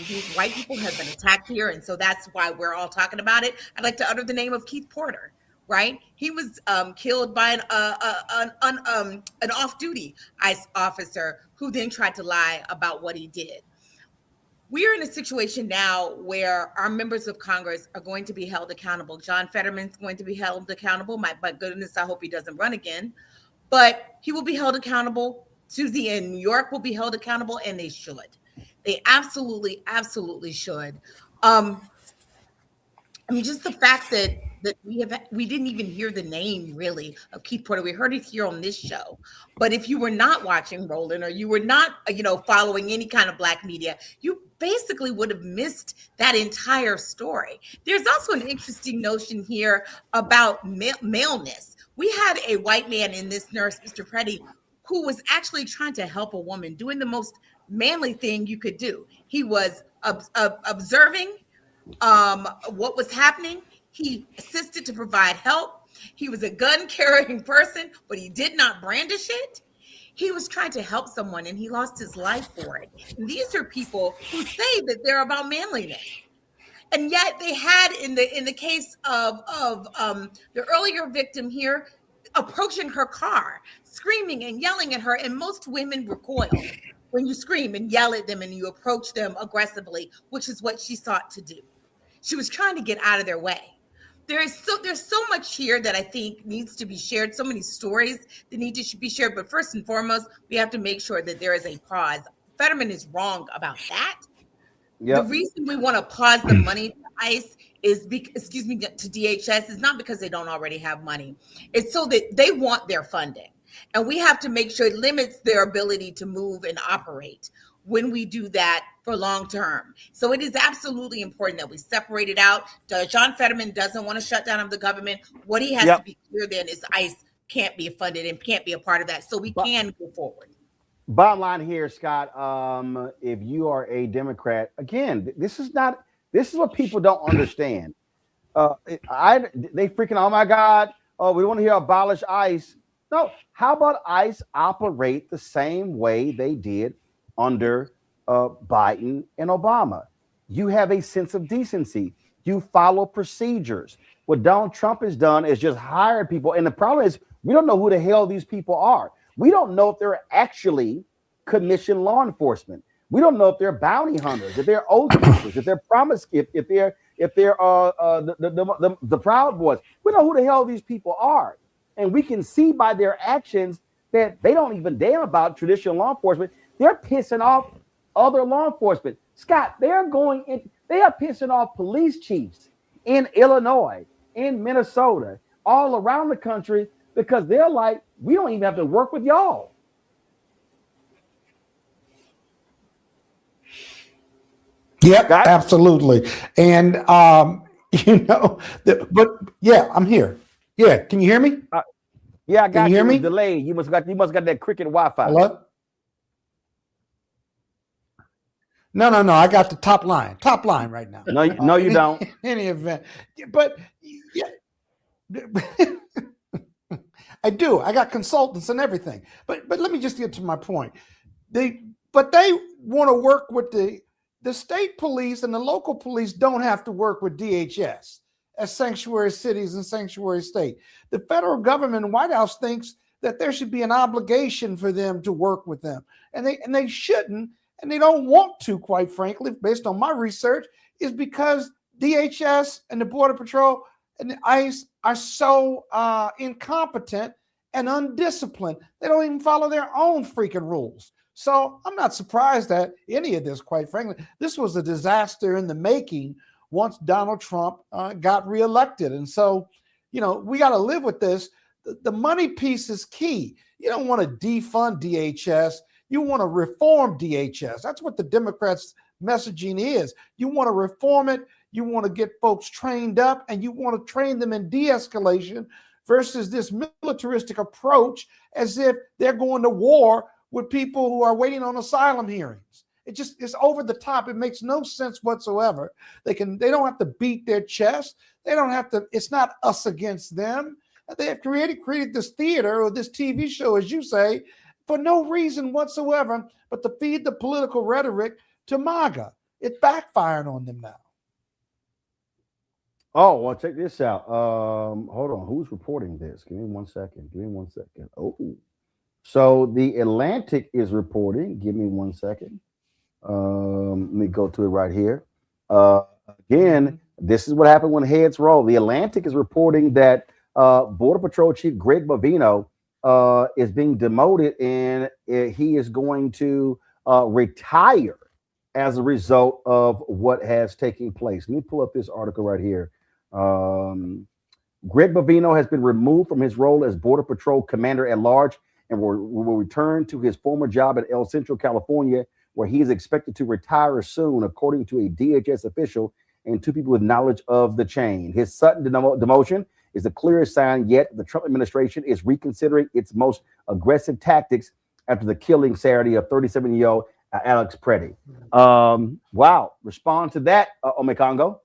These white people have been attacked here, and so that's why we're all talking about it. I'd like to utter the name of Keith Porter, right? He was killed by an off-duty ICE officer who then tried to lie about what he did. We are in a situation now where our members of Congress are going to be held accountable. John Fetterman's going to be held accountable. My goodness, I hope he doesn't run again. But he will be held accountable. Susie in New York will be held accountable, and they should. They absolutely, absolutely should. Just the fact that we didn't even hear the name really of Keith Porter. We heard it here on this show. But if you were not watching Roland or you were not, following any kind of Black media, you basically would have missed that entire story. There's also an interesting notion here about maleness. We had a white man in this nurse, Mr. Preddy, who was actually trying to help a woman, doing the most manly thing you could do. He was observing what was happening. He assisted to provide help. He was a gun-carrying person, but he did not brandish it. He was trying to help someone, and he lost his life for it. And these are people who say that they're about manliness, and yet they had in the case of the earlier victim here, approaching her car, screaming and yelling at her, and most women recoil when you scream and yell at them and you approach them aggressively, which is what she sought to do. She was trying to get out of their way. There's so much here that I think needs to be shared, so many stories that need to be shared. But first and foremost, we have to make sure that there is a pause. Fetterman is wrong about that. Yep. The reason we want to pause the money to ICE is to DHS is not because they don't already have money. It's so that they want their funding. And we have to make sure it limits their ability to move and operate when we do that for long term. So it is absolutely important that we separate it out. John Fetterman doesn't want to shut down of the government. What he has to be clear then is ICE can't be funded and can't be a part of that. So we can go forward. Bottom line here, Scott, if you are a Democrat, again, this is what people don't understand. They freaking, oh my God, we want to hear abolish ICE. No, how about ICE operate the same way they did under Biden and Obama? You have a sense of decency. You follow procedures. What Donald Trump has done is just hire people. And the problem is we don't know who the hell these people are. We don't know if they're actually commissioned law enforcement. We don't know if they're bounty hunters, if they're oath keepers, if they're promise, if they're the Proud Boys. We don't know who the hell these people are. And we can see by their actions that they don't even damn about traditional law enforcement. They're pissing off other law enforcement. Scott, they are pissing off police chiefs in Illinois, in Minnesota, all around the country, because they're like, we don't even have to work with y'all. Yep, Scott? Absolutely. And but yeah, I'm here. Yeah, can you hear me? Yeah, I got you. Hear me? Delayed. You must got that cricket Wi-Fi. Hello? No. I got the top line right now. No, you don't. In any event, but yeah, I do. I got consultants and everything. But let me just get to my point. They want to work with the state police, and the local police don't have to work with DHS as sanctuary cities and sanctuary state. The federal government and White House thinks that there should be an obligation for them to work with them, and they shouldn't. And they don't want to, quite frankly, based on my research, is because DHS and the Border Patrol and the ICE are so incompetent and undisciplined. They don't even follow their own freaking rules. So I'm not surprised at any of this, quite frankly. This was a disaster in the making once Donald Trump got reelected. And so, we got to live with this. The money piece is key. You don't want to defund DHS. You want to reform DHS. That's what the Democrats' messaging is. You want to reform it. You want to get folks trained up, and you want to train them in de-escalation versus this militaristic approach as if they're going to war with people who are waiting on asylum hearings. It's over the top. It makes no sense whatsoever. They don't have to beat their chest. They don't have to. It's not us against them. They have created this theater or this TV show, as you say, for no reason whatsoever, but to feed the political rhetoric to MAGA. It's backfiring on them now. Oh, well, check this out. Hold on. Who's reporting this? Give me one second. Oh, so the Atlantic is reporting. Give me 1 second. Let me go to it right here. Again, this is what happened when heads roll. The Atlantic is reporting that Border Patrol Chief Greg Bovino is being demoted, and he is going to retire as a result of what has taken place. Let me pull up this article right here. Greg Bovino has been removed from his role as Border Patrol Commander at Large and will return to his former job at El Centro, California, where he is expected to retire soon, according to a DHS official and two people with knowledge of the chain. His sudden demotion is the clearest sign yet the Trump administration is reconsidering its most aggressive tactics after the killing Saturday of 37-year-old Alex Preddy. Wow. Respond to that, Omekongo.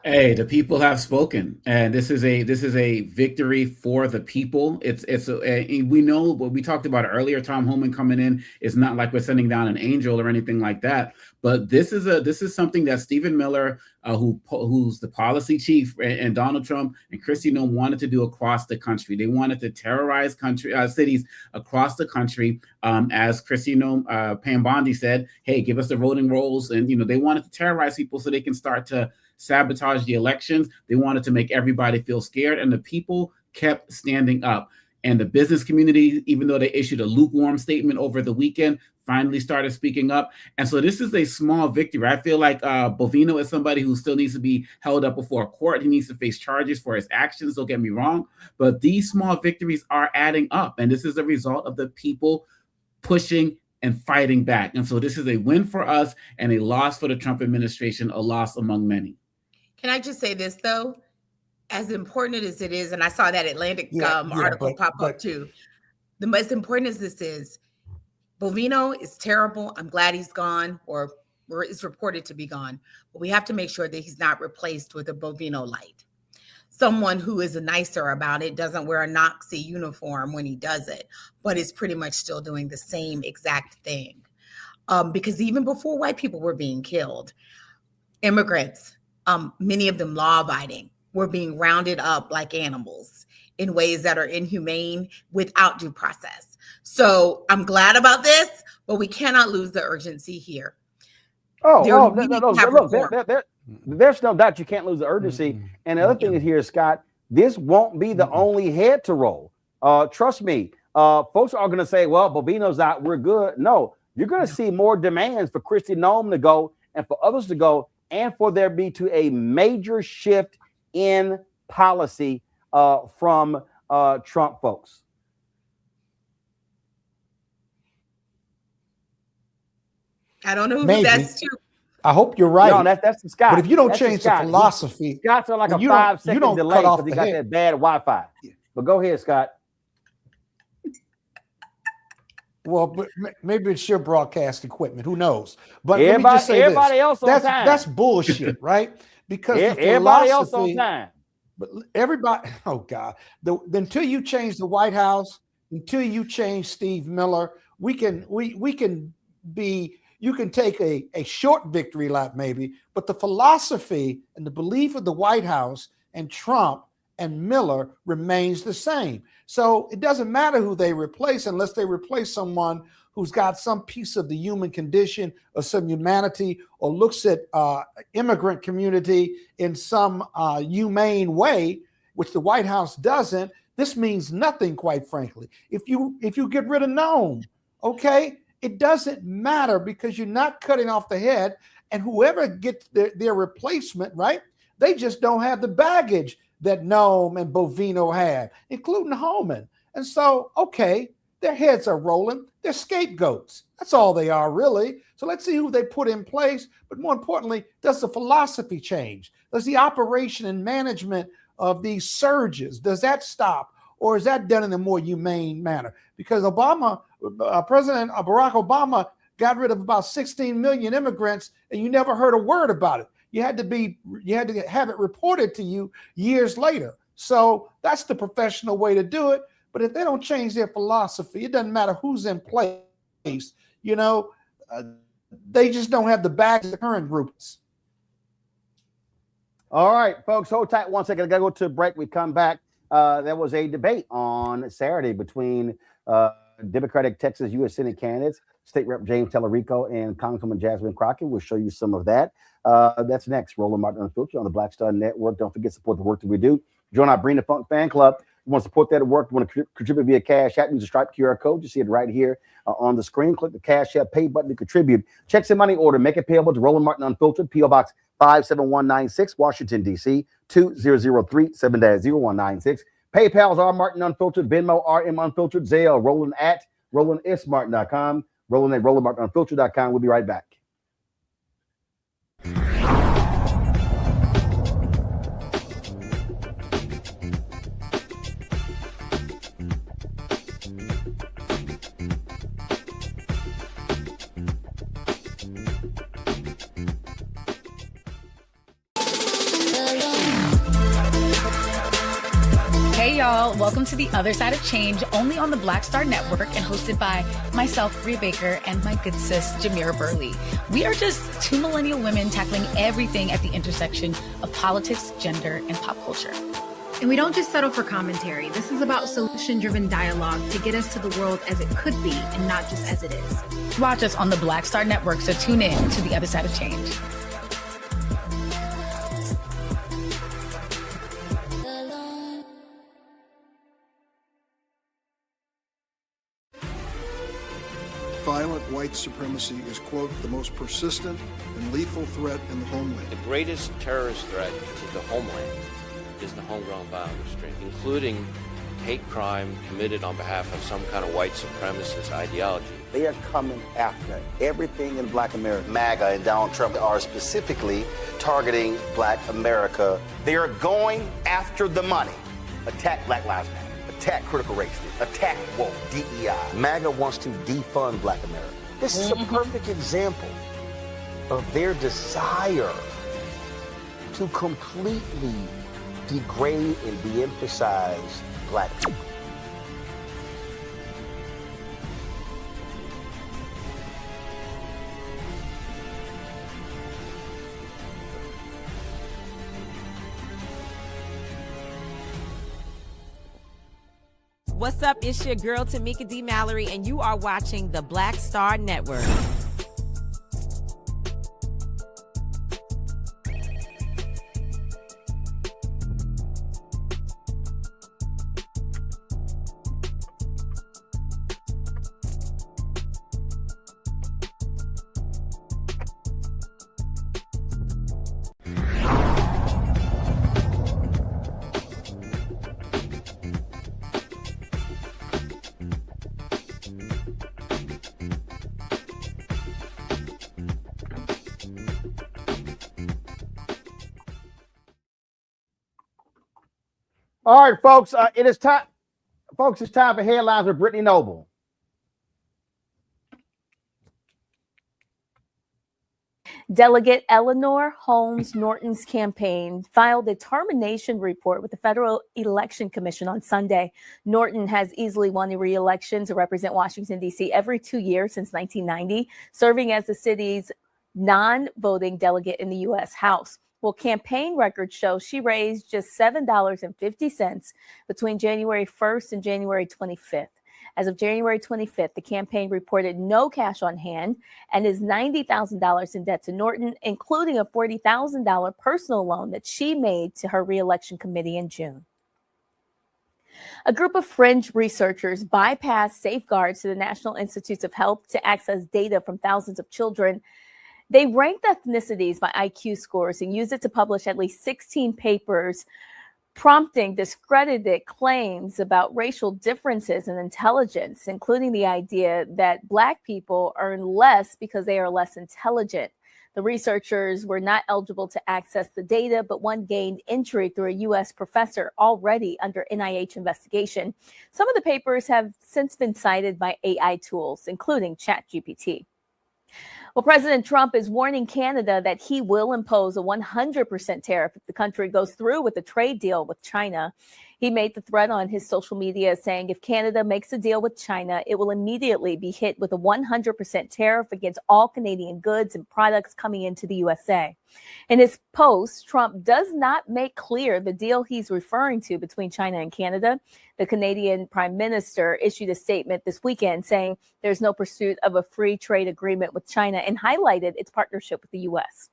Hey, the people have spoken, and this is a victory for the people. We know what we talked about earlier. Tom Homan coming in is not like we're sending down an angel or anything like that. But this is something that Stephen Miller, who's the policy chief, and Donald Trump and Kristi Noem wanted to do across the country. They wanted to terrorize cities across the country. As Kristi Noem, Pam Bondi said, "Hey, give us the voting rolls," and they wanted to terrorize people so they can start to sabotage the elections. They wanted to make everybody feel scared, and the people kept standing up. And the business community, even though they issued a lukewarm statement over the weekend, finally started speaking up. And so this is a small victory. I feel like Bovino is somebody who still needs to be held up before a court. He needs to face charges for his actions, don't get me wrong. But these small victories are adding up. And this is a result of the people pushing and fighting back. And so this is a win for us and a loss for the Trump administration, a loss among many. Can I just say this, though? As important as it is, and I saw that Atlantic article pop up too, the most important as this is, Bovino is terrible. I'm glad he's gone, or is reported to be gone. But we have to make sure that he's not replaced with a Bovino light. Someone who is nicer about it, doesn't wear a Nazi uniform when he does it, but is pretty much still doing the same exact thing. Because even before white people were being killed, immigrants, many of them law-abiding, were being rounded up like animals in ways that are inhumane without due process. So I'm glad about this, but we cannot lose the urgency here. There's no doubt you can't lose the urgency. And the other thing is here, Scott, this won't be the only head to roll. Trust me, folks are going to say, well, Bovino's out, we're good. No, you're going to see more demands for Kristi Noem to go and for others to go, and for there be to a major shift in policy from Trump folks. I don't know who Maybe. that's to. I hope you're right. No, that's the Scott. But if you don't That's change the Scott. philosophy, Scott's on like a you 5-second don't delay cut off because he the got head. that bad Wi-Fi. But go ahead, Scott. Well, but maybe it's your broadcast equipment. Who knows? But Everybody, let me just say everybody this. else on time. That's bullshit, right? Because the Everybody else on philosophy, time. but everybody, oh God, until you change the White House, until you change Steve Miller, we can be. You can take a short victory lap maybe, but the philosophy and the belief of the White House and Trump and Miller remains the same. So it doesn't matter who they replace unless they replace someone who's got some piece of the human condition or some humanity or looks at immigrant community in some humane way, which the White House doesn't. This means nothing, quite frankly. If you get rid of Noem, okay, it doesn't matter because you're not cutting off the head, and whoever gets their replacement, right? They just don't have the baggage that Noem and Bovino had, including Holman. And so, okay, their heads are rolling. They're scapegoats. That's all they are, really. So let's see who they put in place. But more importantly, does the philosophy change? Does the operation and management of these surges, does that stop? Or is that done in a more humane manner? Because President Barack Obama got rid of about 16 million immigrants, and you never heard a word about it. You had to have it reported to you years later. So that's the professional way to do it. But if they don't change their philosophy, it doesn't matter who's in place. You know, they just don't have the bags of the current groups. All right, folks, hold tight 1 second. I got to go to a break. We come back. There was a debate on Saturday between Democratic Texas U.S. Senate candidates, State Rep James Tellerico and Congresswoman Jasmine Crockett. We'll show you some of that. That's next. Roland Martin Unfiltered on the Black Star Network. Don't forget to support the work that we do. Join our Bring the Funk fan club. You want to support that work? You want to contribute via Cash App? Use the Stripe QR code. You see it right here on the screen. Click the Cash App pay button to contribute. Checks and money order. Make it payable to Roland Martin Unfiltered, P.O. Box 57196, Washington, D.C. 2003 7-0196. PayPal's R Martin Unfiltered, Venmo RM Unfiltered, Zelle Roland at RolandSMartin.com, Roland at RolandMartinUnfiltered.com. We'll be right back. Hey y'all, welcome to The Other Side of Change, only on the Black Star Network and hosted by myself, Rhea Baker, and my good sis, Jamira Burley. We are just two millennial women tackling everything at the intersection of politics, gender, and pop culture. And we don't just settle for commentary. This is about solution-driven dialogue to get us to the world as it could be and not just as it is. Watch us on the Black Star Network, so tune in to The Other Side of Change. Violent white supremacy is, quote, the most persistent and lethal threat in the homeland. The greatest terrorist threat to the homeland is the homegrown violence stream, including hate crime committed on behalf of some kind of white supremacist ideology. They are coming after everything in Black America. MAGA and Donald Trump are specifically targeting Black America. They are going after the money. Attack Black Lives Matter. Attack critical race theory. Attack woke, DEI. MAGA wants to defund Black America. This is a perfect example of their desire to completely degrade and de-emphasize Black people. What's up? It's your girl, Tamika D. Mallory, and you are watching the Black Star Network. All right, folks. It is time. Folks, it's time for headlines with Brittany Noble. Delegate Eleanor Holmes Norton's campaign filed a termination report with the Federal Election Commission on Sunday. Norton has easily won a re-election to represent Washington, D.C. every 2 years since 1990, serving as the city's non-voting delegate in the U.S. House. Well, campaign records show she raised just $7.50 between January 1st and January 25th. As of January 25th, the campaign reported no cash on hand and is $90,000 in debt to Norton, including a $40,000 personal loan that she made to her re-election committee in June. A group of fringe researchers bypassed safeguards to the National Institutes of Health to access data from thousands of children. They ranked ethnicities by IQ scores and used it to publish at least 16 papers, prompting discredited claims about racial differences in intelligence, including the idea that Black people earn less because they are less intelligent. The researchers were not eligible to access the data, but one gained entry through a U.S. professor already under NIH investigation. Some of the papers have since been cited by AI tools, including ChatGPT. Well, President Trump is warning Canada that he will impose a 100% tariff if the country goes through with a trade deal with China. He made the threat on his social media saying if Canada makes a deal with China, it will immediately be hit with a 100% tariff against all Canadian goods and products coming into the USA. In his post, Trump does not make clear the deal he's referring to between China and Canada. The Canadian Prime Minister issued a statement this weekend saying there's no pursuit of a free trade agreement with China and highlighted its partnership with the U.S.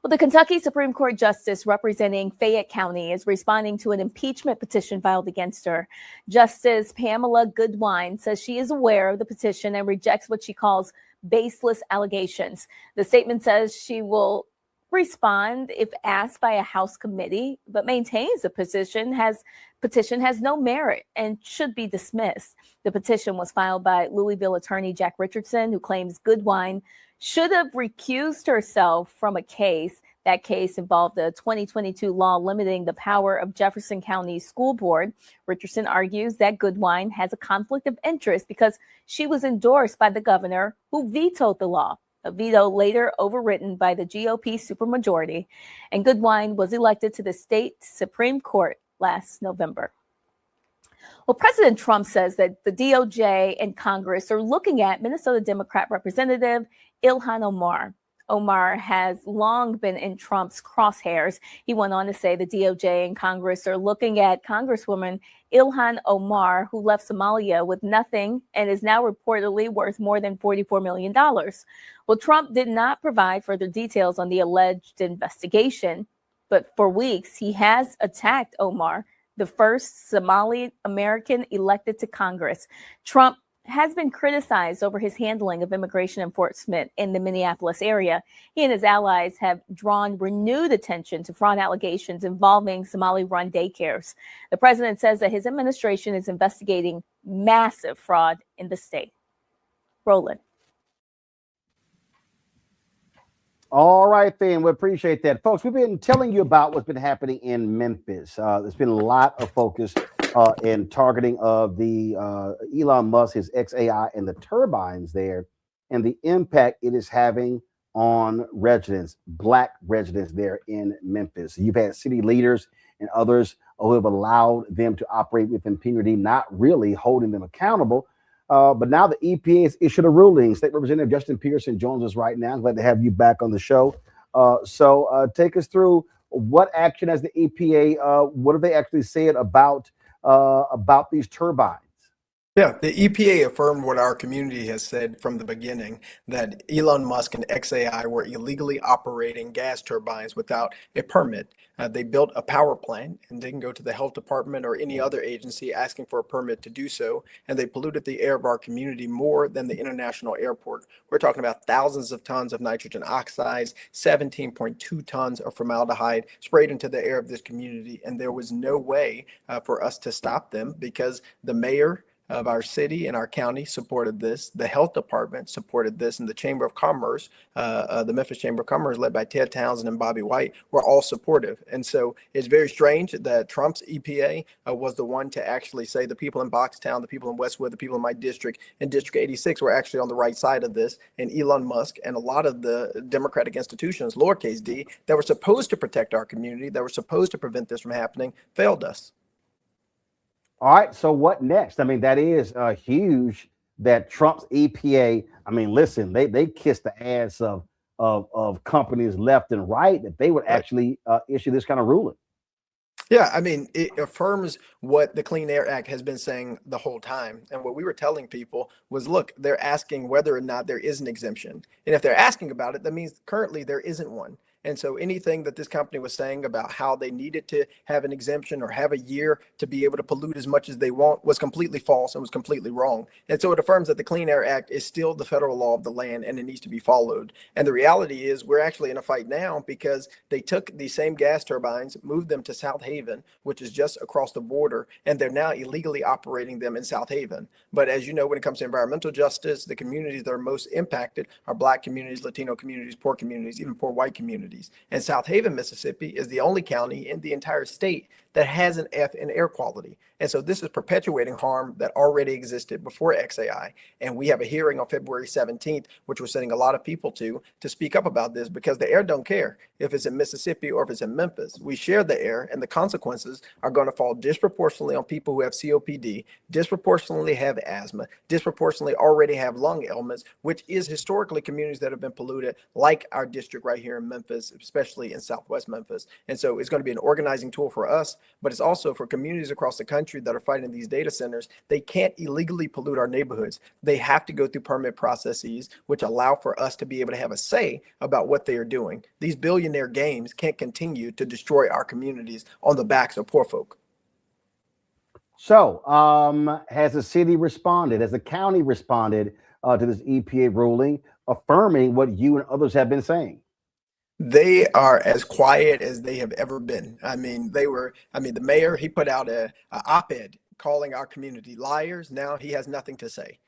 Well, the Kentucky Supreme Court Justice representing Fayette County is responding to an impeachment petition filed against her. Justice Pamela Goodwine says she is aware of the petition and rejects what she calls baseless allegations. The statement says she will respond if asked by a House committee, but maintains the petition has no merit and should be dismissed. The petition was filed by Louisville attorney Jack Richardson, who claims Goodwine should have recused herself from a case. That case involved a 2022 law limiting the power of Jefferson County School Board. Richardson argues that Goodwine has a conflict of interest because she was endorsed by the governor who vetoed the law, a veto later overridden by the GOP supermajority, and Goodwine was elected to the state Supreme Court last November. Well, President Trump says that the DOJ and Congress are looking at Minnesota Democrat Representative Ilhan Omar. Omar has long been in Trump's crosshairs. He went on to say the DOJ and Congress are looking at Congresswoman Ilhan Omar, who left Somalia with nothing and is now reportedly worth more than $44 million. Well, Trump did not provide further details on the alleged investigation, but for weeks he has attacked Omar, the first Somali American elected to Congress. Trump has been criticized over his handling of immigration enforcement in the Minneapolis area. He and his allies have drawn renewed attention to fraud allegations involving Somali-run daycares. The president says that his administration is investigating massive fraud in the state. Roland. All right, then. We appreciate that. Folks, we've been telling you about what's been happening in Memphis. There's been a lot of focus in targeting of the Elon Musk, his XAI, and the turbines there, and the impact it is having on residents, Black residents there in Memphis. You've had city leaders and others who have allowed them to operate with impunity, not really holding them accountable. But now the EPA has issued a ruling. State Representative Justin Pearson joins us right now. Glad to have you back on the show. So take us through what action has the EPA, what have they actually said about these turbines? Yeah, the EPA affirmed what our community has said from the beginning, that Elon Musk and XAI were illegally operating gas turbines without a permit. They built a power plant and didn't go to the health department or any other agency asking for a permit to do so, and they polluted the air of our community more than the international airport. We're talking about thousands of tons of nitrogen oxides, 17.2 tons of formaldehyde sprayed into the air of this community, and there was no way for us to stop them because the mayor, of our city and our county supported this. The health department supported this, and the Chamber of Commerce, the Memphis Chamber of Commerce, led by Ted Townsend and Bobby White, were all supportive. And so it's very strange that Trump's EPA was the one to actually say the people in Boxtown, the people in Westwood, the people in my district and District 86 were actually on the right side of this. And Elon Musk and a lot of the Democratic institutions, lowercase d, that were supposed to protect our community, that were supposed to prevent this from happening, failed us. All right. So what next? I mean, that is huge that Trump's EPA, I mean, listen, they kissed the ass of companies left and right that they would actually issue this kind of ruling. Yeah, I mean, it affirms what the Clean Air Act has been saying the whole time. And what we were telling people was, look, they're asking whether or not there is an exemption. And if they're asking about it, that means currently there isn't one. And so anything that this company was saying about how they needed to have an exemption or have a year to be able to pollute as much as they want was completely false and was completely wrong. And so it affirms that the Clean Air Act is still the federal law of the land and it needs to be followed. And the reality is we're actually in a fight now because they took these same gas turbines, moved them to South Haven, which is just across the border, and they're now illegally operating them in South Haven. But as you know, when it comes to environmental justice, the communities that are most impacted are Black communities, Latino communities, poor communities, even poor white communities. And South Haven, Mississippi is the only county in the entire state that has an F in air quality. And so this is perpetuating harm that already existed before XAI. And we have a hearing on February 17th, which we're sending a lot of people to speak up about this because the air don't care if it's in Mississippi or if it's in Memphis. We share the air and the consequences are going to fall disproportionately on people who have COPD, disproportionately have asthma, disproportionately already have lung ailments, which is historically communities that have been polluted like our district right here in Memphis, especially in Southwest Memphis. And so it's going to be an organizing tool for us, but it's also for communities across the country that are fighting these data centers. They can't illegally pollute our neighborhoods. They have to go through permit processes, which allow for us to be able to have a say about what they are doing. These billionaire games can't continue to destroy our communities on the backs of poor folk. So has the city responded? Has the county responded to this EPA ruling, affirming what you and others have been saying? They are as quiet as they have ever been. I mean, the mayor, he put out a op-ed calling our community liars. Now he has nothing to say.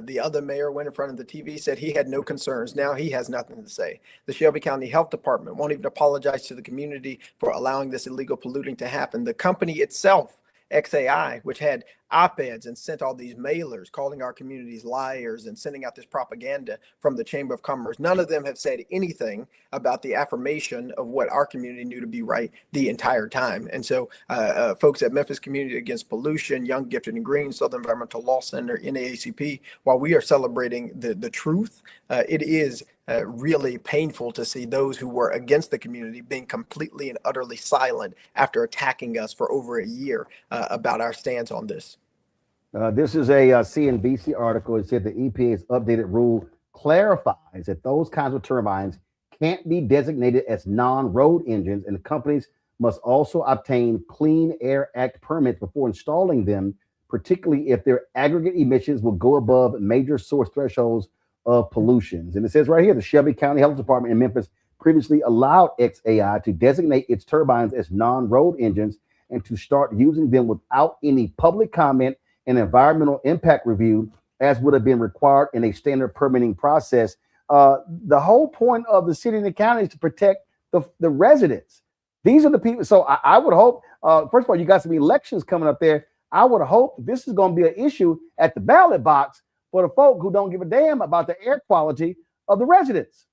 The other mayor went in front of the TV, said he had no concerns. Now he has nothing to say. The Shelby County Health Department won't even apologize to the community for allowing this illegal polluting to happen. The company itself, XAI, which had op-eds and sent all these mailers calling our communities liars and sending out this propaganda from the Chamber of Commerce. None of them have said anything about the affirmation of what our community knew to be right the entire time. And so folks at Memphis Community Against Pollution, Young, Gifted, and Green, Southern Environmental Law Center, NAACP, while we are celebrating the truth, it is really painful to see those who were against the community being completely and utterly silent after attacking us for over a year about our stance on this. This is a CNBC article. It said the EPA's updated rule clarifies that those kinds of turbines can't be designated as non-road engines, and companies must also obtain Clean Air Act permits before installing them, particularly if their aggregate emissions will go above major source thresholds of pollutions. And it says right here, the Shelby County Health Department in Memphis previously allowed XAI to designate its turbines as non-road engines and to start using them without any public comment and environmental impact review, as would have been required in a standard permitting process. The whole point of the city and the county is to protect the residents. These are the people. So I would hope, first of all, you got some elections coming up there. I would hope this is going to be an issue at the ballot box for the folk who don't give a damn about the air quality of the residents.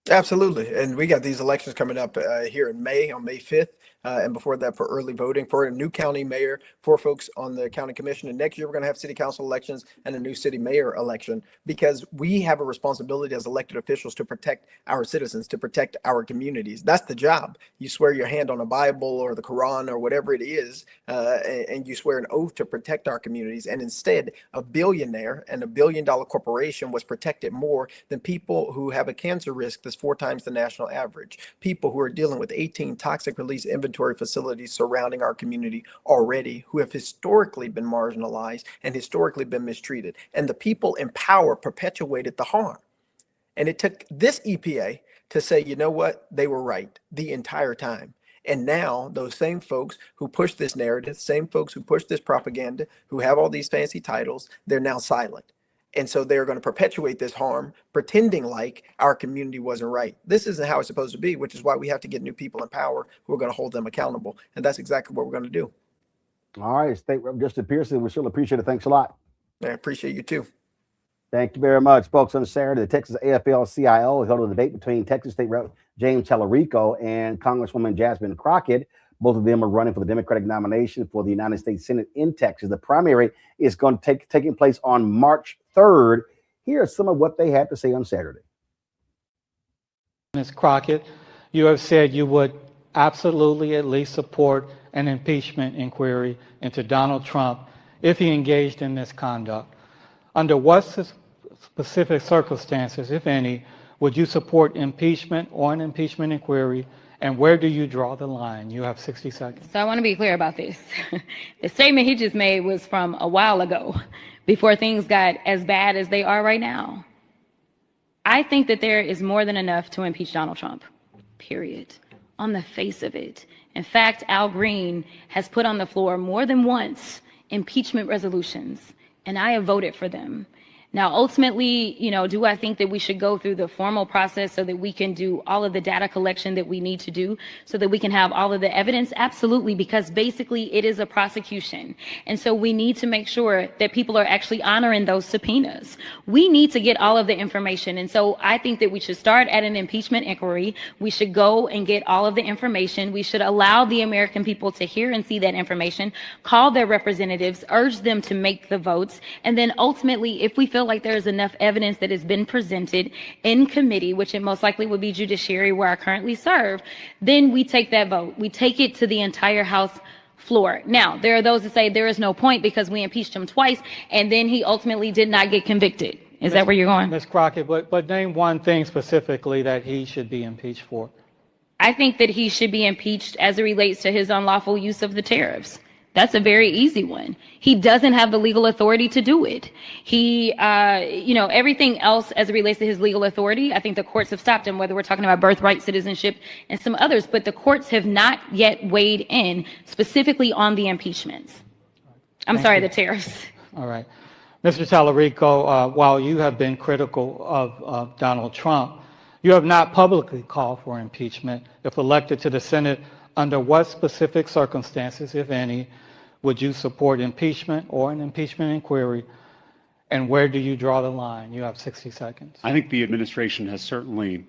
Absolutely. And we got these elections coming up here in May, on May 5th. And before that, for early voting for a new county mayor, for folks on the county commission. And next year, we're going to have city council elections and a new city mayor election, because we have a responsibility as elected officials to protect our citizens, to protect our communities. That's the job. You swear your hand on a Bible or the Quran or whatever it is, and you swear an oath to protect our communities. And instead, a billionaire and $1 billion corporation was protected more than people who have a cancer risk that's 4 times the national average, people who are dealing with 18 toxic release inventory facilities surrounding our community already, who have historically been marginalized and historically been mistreated. And the people in power perpetuated the harm. And it took this EPA to say, you know what, they were right the entire time. And now those same folks who push this narrative, same folks who push this propaganda, who have all these fancy titles, they're now silent. And so they're going to perpetuate this harm, pretending like our community wasn't right. This isn't how it's supposed to be, which is why we have to get new people in power who are going to hold them accountable. And that's exactly what we're going to do. All right, State Rep Justin Pearson, we still appreciate it. Thanks a lot. I appreciate you too. Thank you very much, folks. On Saturday, the Texas AFL-CIO held a debate between Texas State Rep James Tallarico and Congresswoman Jasmine Crockett. Both of them are running for the Democratic nomination for the United States Senate in Texas. The primary is going to taking place on March 3rd. Here are some of what they had to say on Saturday. Ms. Crockett, you have said you would absolutely at least support an impeachment inquiry into Donald Trump if he engaged in misconduct. Under what specific circumstances, if any, would you support impeachment or an impeachment inquiry, and where do you draw the line? You have 60 seconds. So I want to be clear about this. The statement he just made was from a while ago, before things got as bad as they are right now. I think that there is more than enough to impeach Donald Trump, period, on the face of it. In fact, Al Green has put on the floor more than once impeachment resolutions, and I have voted for them. Now, ultimately, do I think that we should go through the formal process so that we can do all of the data collection that we need to do so that we can have all of the evidence? Absolutely, because basically it is a prosecution. And so we need to make sure that people are actually honoring those subpoenas. We need to get all of the information. And so I think that we should start at an impeachment inquiry. We should go and get all of the information. We should allow the American people to hear and see that information, call their representatives, urge them to make the votes. And then ultimately, if we feel like there is enough evidence that has been presented in committee, which it most likely would be judiciary where I currently serve, then we take that vote. We take it to the entire House floor. Now, there are those that say there is no point because we impeached him twice and then he ultimately did not get convicted. Is that where you're going? Ms. Crockett, but name one thing specifically that he should be impeached for. I think that he should be impeached as it relates to his unlawful use of the tariffs. That's a very easy one. He doesn't have the legal authority to do it. He, everything else as it relates to his legal authority, I think the courts have stopped him, whether we're talking about birthright citizenship and some others, but the courts have not yet weighed in specifically on the impeachments. The tariffs. All right. Mr. Tallarico, while you have been critical of Donald Trump, you have not publicly called for impeachment. If elected to the Senate, under what specific circumstances, if any, would you support impeachment or an impeachment inquiry? And where do you draw the line? You have 60 seconds. I think the administration has certainly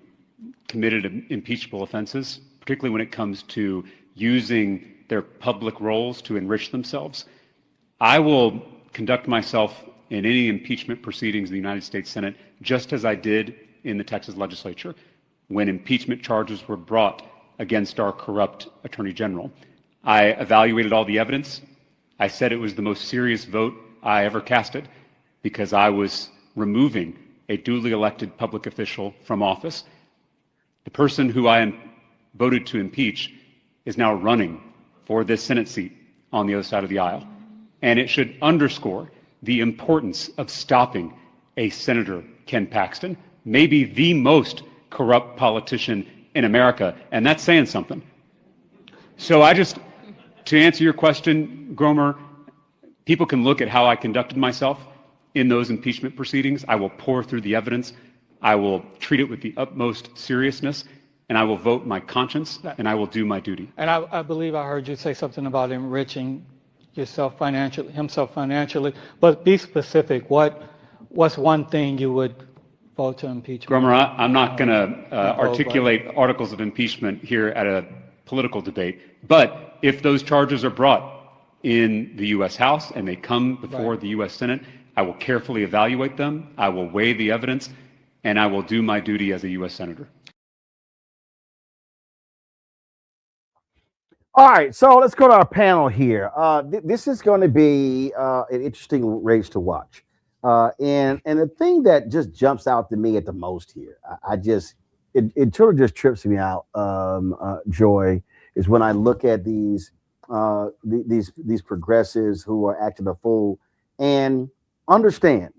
committed impeachable offenses, particularly when it comes to using their public roles to enrich themselves. I will conduct myself in any impeachment proceedings in the United States Senate just as I did in the Texas legislature when impeachment charges were brought against our corrupt Attorney General. I evaluated all the evidence. I said it was the most serious vote I ever casted because I was removing a duly elected public official from office. The person who I voted to impeach is now running for this Senate seat on the other side of the aisle. And it should underscore the importance of stopping a Senator Ken Paxton, maybe the most corrupt politician in America, and that's saying something. So to answer your question, Gromer, people can look at how I conducted myself in those impeachment proceedings. I will pore through the evidence. I will treat it with the utmost seriousness, and I will vote my conscience, and I will do my duty. And I believe I heard you say something about enriching himself financially, but be specific. What's one thing you would vote to impeach? Gromer, I'm not going to articulate articles of impeachment here at a political debate, but if those charges are brought in the U.S. House and they come before the U.S. Senate, I will carefully evaluate them, I will weigh the evidence, and I will do my duty as a U.S. Senator. All right, so let's go to our panel here. This is going to be an interesting race to watch. And the thing that just jumps out to me at the most here, it sort of just trips me out, Joy, is when I look at these progressives who are acting a fool and understand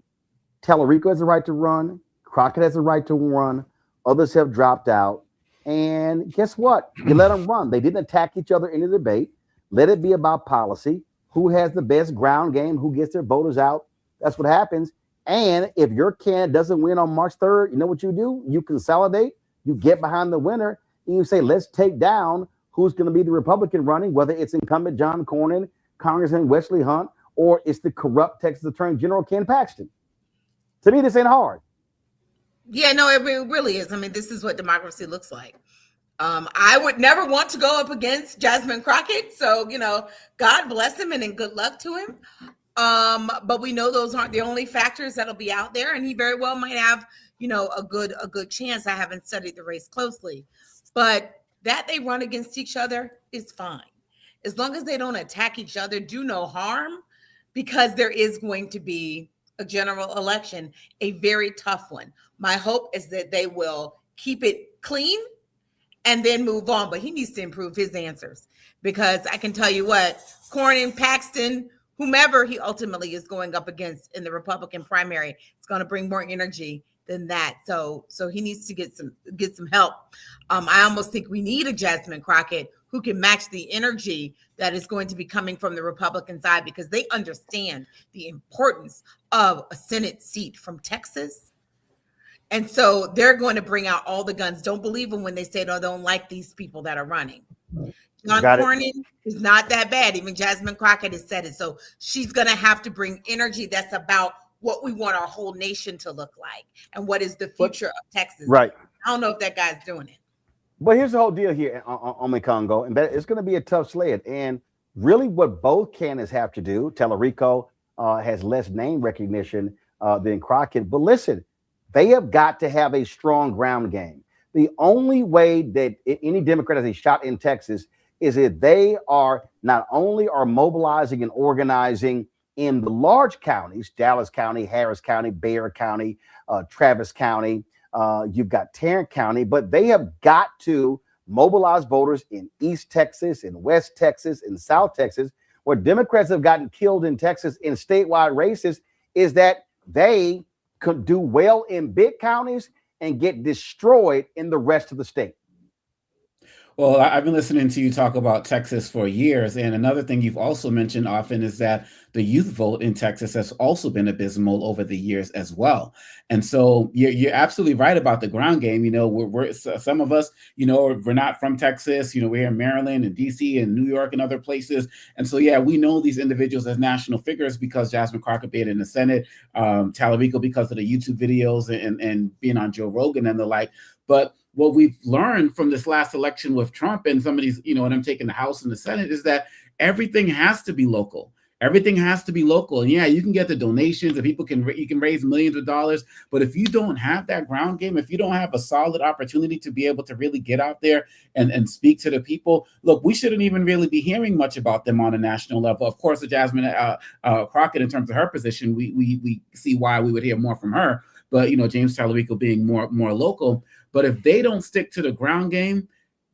Tallarico has a right to run, Crockett has a right to run, others have dropped out. And guess what? You let them run. They didn't attack each other in the debate. Let it be about policy. Who has the best ground game? Who gets their voters out? That's what happens. And if your candidate doesn't win on March 3rd, you know what you do? You consolidate, you get behind the winner, and you say, let's take down who's going to be the Republican running, whether it's incumbent John Cornyn, Congressman Wesley Hunt, or it's the corrupt Texas Attorney General Ken Paxton. To me, this ain't hard. Yeah, no, it really is. I mean, this is what democracy looks like. I would never want to go up against Jasmine Crockett. So, God bless him and good luck to him. But we know those aren't the only factors that'll be out there. And he very well might have, a good chance. I haven't studied the race closely. But that they run against each other is fine. As long as they don't attack each other, do no harm, because there is going to be a general election, a very tough one. My hope is that they will keep it clean and then move on. But he needs to improve his answers, because I can tell you what, Cornyn, Paxton, whomever he ultimately is going up against in the Republican primary, it's going to bring more energy than that. So he needs to get some help. I almost think we need a Jasmine Crockett who can match the energy that is going to be coming from the Republican side, because they understand the importance of a Senate seat from Texas. And so they're going to bring out all the guns. Don't believe them when they say, no, don't like these people that are running. John Cornyn is not that bad. Even Jasmine Crockett has said it. So she's going to have to bring energy that's about what we want our whole nation to look like and what is the future of Texas. Right. I don't know if that guy's doing it. But here's the whole deal here on the Congo, and it's going to be a tough sled. And really what both candidates have to do, Tallarico has less name recognition than Crockett. But listen, they have got to have a strong ground game. The only way that any Democrat has a shot in Texas is if they are not only are mobilizing and organizing in the large counties, Dallas County, Harris County, Bexar County, Travis County, you've got Tarrant County, but they have got to mobilize voters in East Texas, in West Texas, in South Texas. Where Democrats have gotten killed in Texas in statewide races is that they could do well in big counties and get destroyed in the rest of the state. Well, I've been listening to you talk about Texas for years. And another thing you've also mentioned often is that the youth vote in Texas has also been abysmal over the years as well. And so you're absolutely right about the ground game. We're some of us, we're not from Texas. We're here in Maryland and DC and New York and other places. And so, yeah, we know these individuals as national figures because Jasmine Crockett being in the Senate, Tallarico because of the YouTube videos and being on Joe Rogan and the like. But what we've learned from this last election with Trump and some of these, and them taking the House and the Senate, is that everything has to be local. Everything has to be local. And yeah, you can get the donations and you can raise millions of dollars. But if you don't have that ground game, if you don't have a solid opportunity to be able to really get out there and speak to the people, look, we shouldn't even really be hearing much about them on a national level. Of course, the Jasmine Crockett, in terms of her position, we see why we would hear more from her. But, James Tallarico being more local. But if they don't stick to the ground game,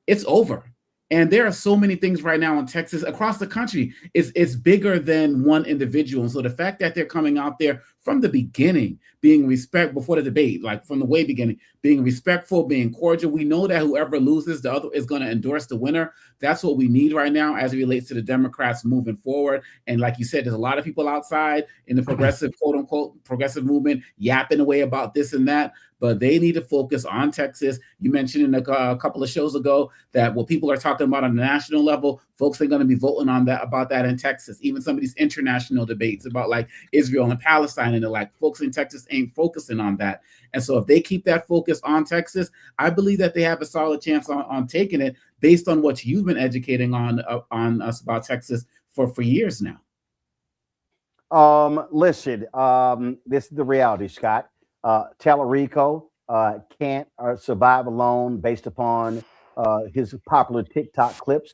it's over. And there are so many things right now in Texas, across the country, it's bigger than one individual. And so the fact that they're coming out there from the beginning, being respectful before the debate, like from the way beginning, being respectful, being cordial. We know that whoever loses, the other is going to endorse the winner. That's what we need right now as it relates to the Democrats moving forward. And like you said, there's a lot of people outside in the progressive, quote unquote, progressive movement yapping away about this and that. But they need to focus on Texas. You mentioned in a couple of shows ago that what people are talking about on the national level, folks are going to be voting on that, about that in Texas. Even some of these international debates about like Israel and Palestine and the like, folks in Texas ain't focusing on that. And so if they keep that focus on Texas, I believe that they have a solid chance on taking it based on what you've been educating on us about Texas for years now. Listen, this is the reality, Scott. Tallarico can't survive alone based upon his popular TikTok clips.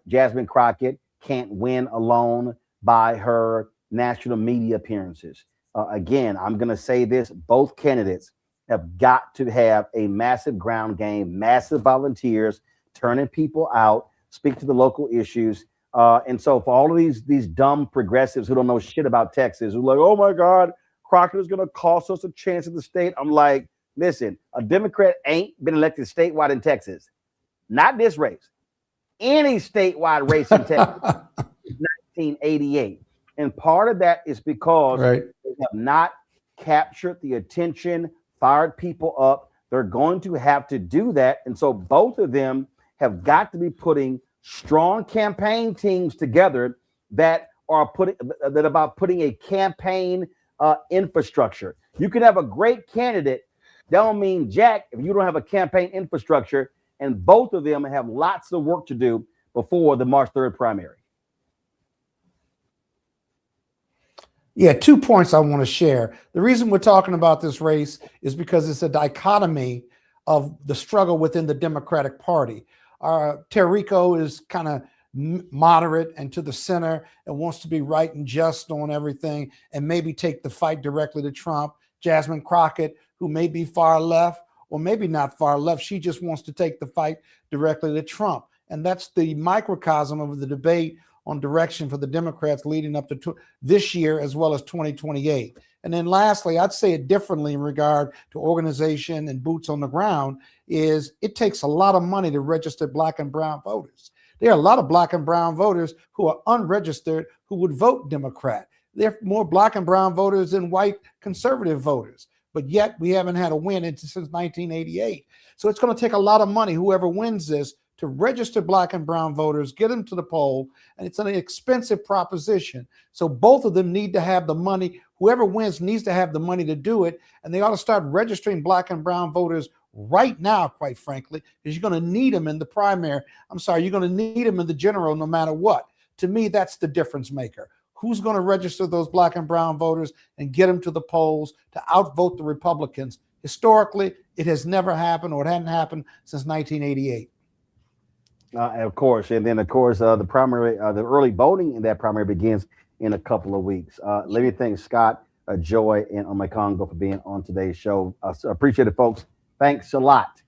Jasmine Crockett can't win alone by her national media appearances. Again, I'm going to say this, both candidates have got to have a massive ground game, massive volunteers, turning people out, speak to the local issues. And so for all of these dumb progressives who don't know shit about Texas, who are like, oh my God, Crockett is going to cost us a chance in the state. I'm like, Listen, a Democrat ain't been elected statewide in Texas. Not this race. Any statewide race in Texas. 1988. And part of that is because they have not captured the attention, fired people up. They're going to have to do that. And so both of them have got to be putting strong campaign teams together that are putting a campaign infrastructure. You can have a great candidate. That don't mean jack if you don't have a campaign infrastructure. And both of them have lots of work to do before the March 3rd primary. Yeah, 2 points I want to share. The reason we're talking about this race is because it's a dichotomy of the struggle within the Democratic Party. Terrico is kind of moderate and to the center and wants to be right and just on everything and maybe take the fight directly to Trump. Jasmine Crockett, who may be far left or maybe not far left, she just wants to take the fight directly to Trump. And that's the microcosm of the debate on direction for the Democrats leading up to this year as well as 2028. And then lastly, I'd say it differently in regard to organization and boots on the ground is it takes a lot of money to register Black and brown voters. There are a lot of Black and brown voters who are unregistered who would vote Democrat. There are more Black and brown voters than white conservative voters, but yet we haven't had a win since 1988. So it's going to take a lot of money, whoever wins this, to register Black and brown voters, get them to the poll, and it's an expensive proposition. So both of them need to have the money. Whoever wins needs to have the money to do it, and they ought to start registering Black and brown voters right now, quite frankly, because you're going to need them in the primary. You're going to need them in the general no matter what. To me, that's the difference maker. Who's going to register those Black and brown voters and get them to the polls to outvote the Republicans? Historically, it has never happened, or it hadn't happened since 1988. Of course. And then, of course, the primary, the early voting in that primary begins in a couple of weeks. Let me thank Scott, Joy, and Omekongo for being on today's show. Appreciate it, folks. Thanks a lot.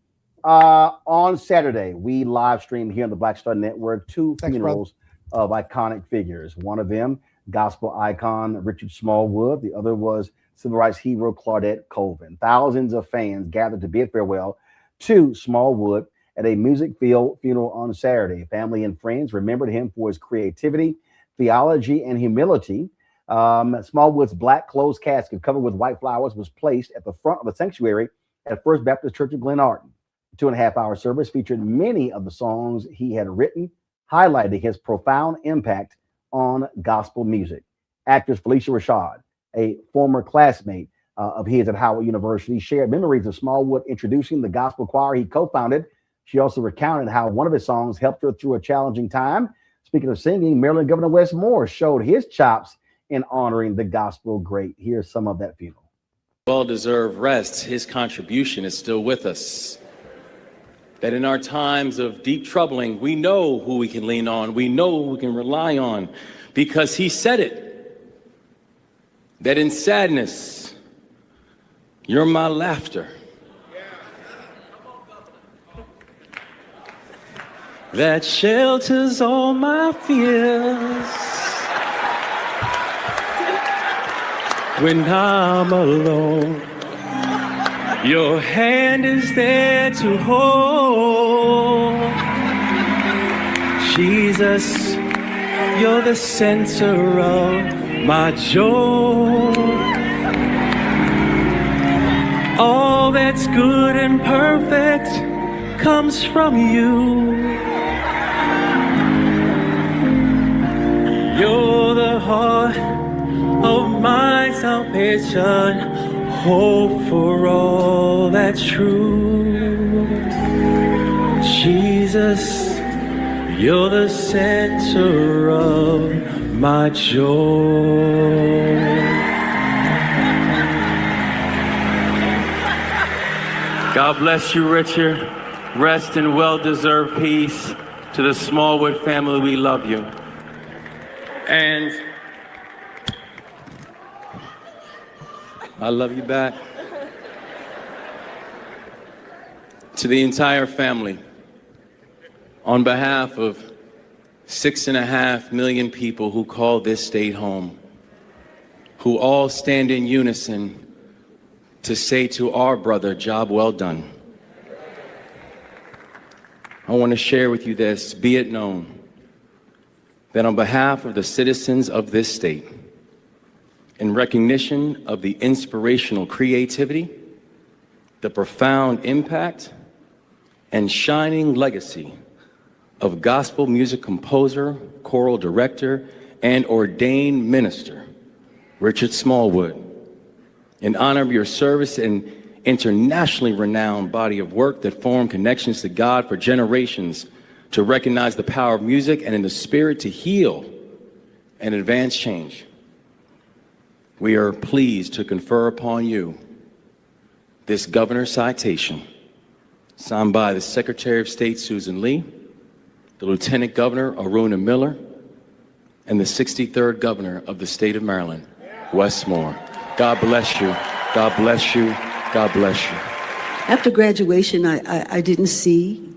On Saturday, we live streamed here on the Black Star Network two funerals of iconic figures. One of them, gospel icon Richard Smallwood. The other was civil rights hero Claudette Colvin. Thousands of fans gathered to bid farewell to Smallwood at a music-filled funeral on Saturday. Family and friends remembered him for his creativity, theology, and humility. Smallwood's black closed casket covered with white flowers was placed at the front of the sanctuary at First Baptist Church of Glenarden. The 2.5-hour service featured many of the songs he had written, highlighting his profound impact on gospel music. Actress Felicia Rashad, a former classmate of his at Howard University, shared memories of Smallwood introducing the gospel choir he co-founded. She also recounted how one of his songs helped her through a challenging time. Speaking of singing, Maryland Governor Wes Moore showed his chops in honoring the gospel great. Here's some of that funeral. Well-deserved rest, his contribution is still with us. That in our times of deep troubling, we know who we can lean on. We know who we can rely on, because he said it. That in sadness, you're my laughter. That shelters all my fears. When I'm alone, your hand is there to hold. Jesus, you're the center of my joy. All that's good and perfect comes from you. You're the heart of my salvation, hope for all that's true. Jesus, you're the center of my joy. God bless you, Richard. Rest in well-deserved peace. To the Smallwood family, we love you. And I love you back. To the entire family, on behalf of 6.5 million people who call this state home, who all stand in unison to say to our brother, job well done. I want to share with you this, be it known, that on behalf of the citizens of this state, in recognition of the inspirational creativity, the profound impact, and shining legacy of gospel music composer, choral director, and ordained minister, Richard Smallwood, in honor of your service and internationally renowned body of work that formed connections to God for generations, to recognize the power of music and in the spirit to heal and advance change. We are pleased to confer upon you this governor's citation, signed by the Secretary of State, Susan Lee, the Lieutenant Governor, Aruna Miller, and the 63rd Governor of the state of Maryland, Wes Moore. God bless you. God bless you. God bless you. After graduation, I didn't see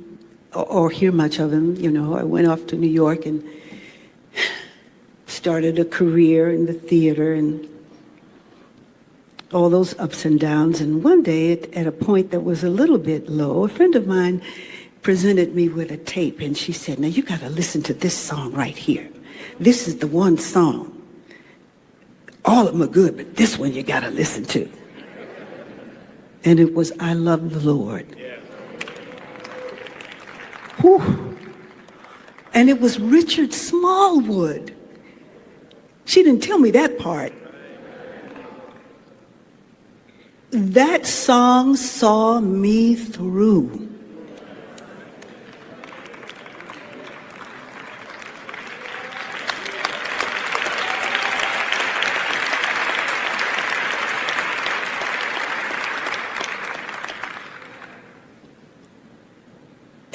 or hear much of him. You know, I went off to New York and started a career in the theater and all those ups and downs. And one day, at a point that was a little bit low, a friend of mine presented me with a tape, and she said, now you got to listen to this song right here. This is the one song. All of them are good, but this one you got to listen to. And it was I Love the Lord. Whew. And it was Richard Smallwood. She didn't tell me that part. That song saw me through.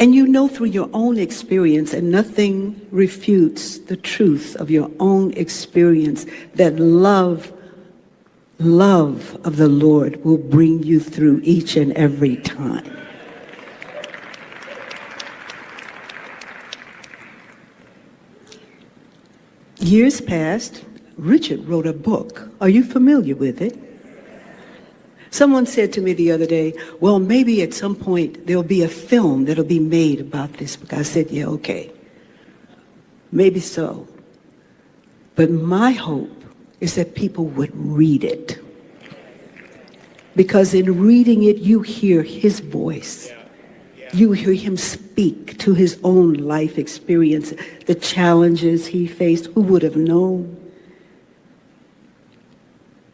And you know through your own experience, and nothing refutes the truth of your own experience, that love of the Lord will bring you through each and every time. Years passed, Richard wrote a book. Are you familiar with it? Someone said to me the other day, well, maybe at some point there'll be a film that'll be made about this book. I said, yeah, okay. Maybe so. But my hope is that people would read it. Because in reading it, you hear his voice. You hear him speak to his own life experience, the challenges he faced, who would have known,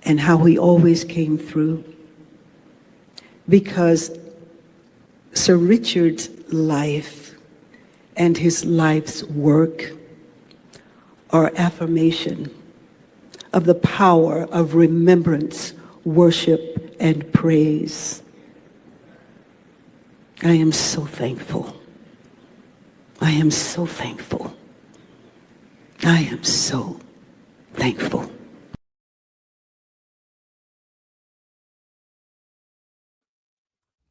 and how he always came through. Because Sir Richard's life and his life's work are affirmation of the power of remembrance, worship, and praise. I am so thankful. I am so thankful. I am so thankful.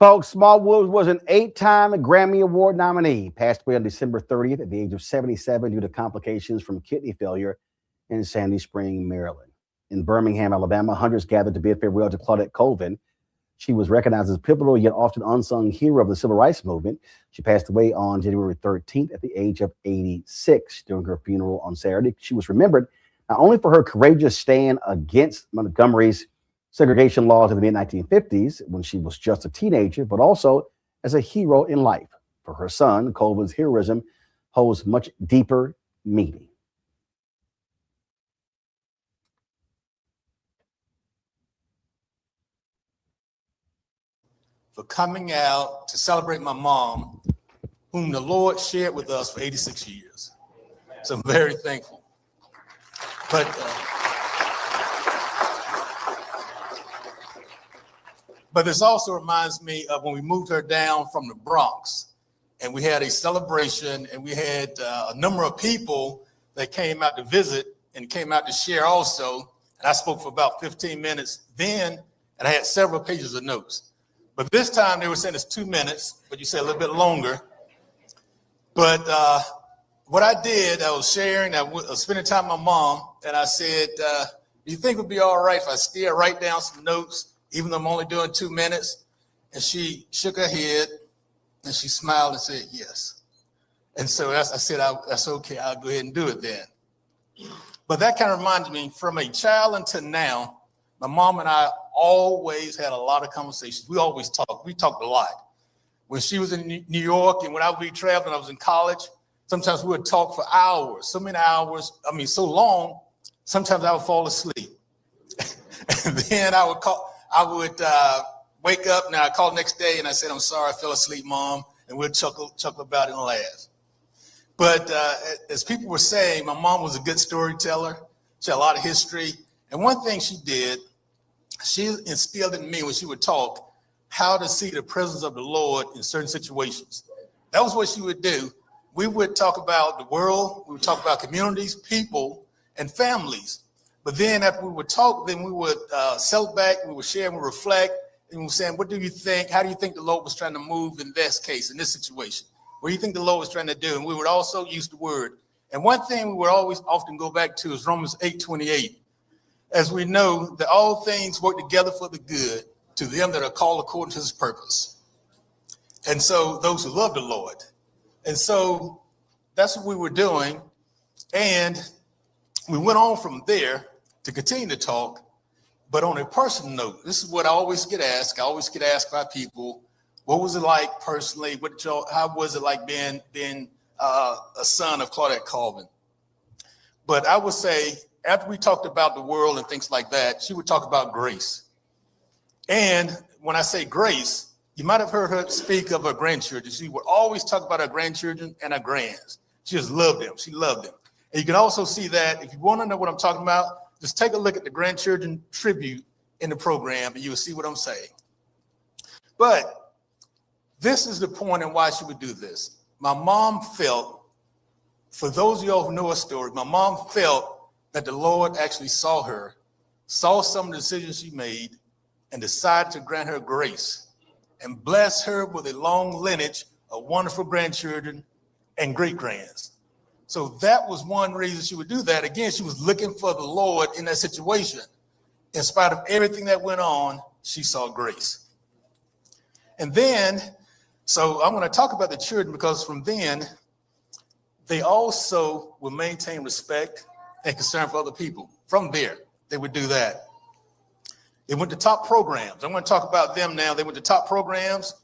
Folks, Smallwood was an 8-time Grammy Award nominee. Passed away on December 30th at the age of 77 due to complications from kidney failure in Sandy Spring, Maryland. In Birmingham, Alabama, hundreds gathered to bid farewell to Claudette Colvin. She was recognized as a pivotal yet often unsung hero of the civil rights movement. She passed away on January 13th at the age of 86. During her funeral on Saturday, she was remembered not only for her courageous stand against Montgomery's segregation laws in the mid-1950s when she was just a teenager, but also as a hero in life. For her son, Colvin's heroism holds much deeper meaning. For coming out to celebrate my mom, whom the Lord shared with us for 86 years. So I'm very thankful. But this also reminds me of when we moved her down from the Bronx and we had a celebration and we had a number of people that came out to visit and came out to share also. And I spoke for about 15 minutes then, and I had several pages of notes. But this time they were saying it's 2 minutes, but you said a little bit longer. But what I did, I was sharing, I was spending time with my mom, and I said, do you think it would be all right if I still write down some notes, even though I'm only doing 2 minutes? And she shook her head and she smiled and said, yes. And so I said, that's okay, I'll go ahead and do it then. But that kind of reminds me, from a child until now, my mom and I always had a lot of conversations. We always talked. We talked a lot. When she was in New York and when I would be traveling, I was in college, sometimes we would talk for hours, so many hours, so long, sometimes I would fall asleep. And then I would wake up and I'd call the next day and I said, I'm sorry, I fell asleep, Mom. And we'd chuckle about it and laugh. But as people were saying, my mom was a good storyteller. She had a lot of history. And one thing she did, she instilled in me when she would talk, how to see the presence of the Lord in certain situations. That was what she would do. We would talk about the world, we would talk about communities, people, and families. But then after we would talk, then we would settle back, we would share, and we would reflect, and we were saying, what do you think? How do you think the Lord was trying to move in this case, in this situation? What do you think the Lord was trying to do? And we would also use the word. And one thing we would always often go back to is Romans 8:28. As we know that all things work together for the good to them that are called according to his purpose. And so those who love the Lord. And so that's what we were doing. And we went on from there to continue to talk. But on a personal note, this is what I always get asked. I always get asked by people, what was it like personally? How was it like being a son of Claudette Colvin? But I would say, after we talked about the world and things like that, she would talk about grace. And when I say grace, you might have heard her speak of her grandchildren. She would always talk about her grandchildren and her grands. She just loved them. She loved them. And you can also see that if you want to know what I'm talking about, just take a look at the grandchildren tribute in the program and you'll see what I'm saying. But this is the point and why she would do this. My mom felt, for those of y'all who know her story, my mom felt that the Lord actually saw her, saw some of the decisions she made, and decided to grant her grace and bless her with a long lineage of wonderful grandchildren and great-grands. So that was one reason she would do that. Again, she was looking for the Lord in that situation. In spite of everything that went on, she saw grace. And then, so I'm going to talk about the children because from then, they also will maintain respect and concern for other people. From there, they would do that. They went to top programs. I'm going to talk about them now. They went to top programs.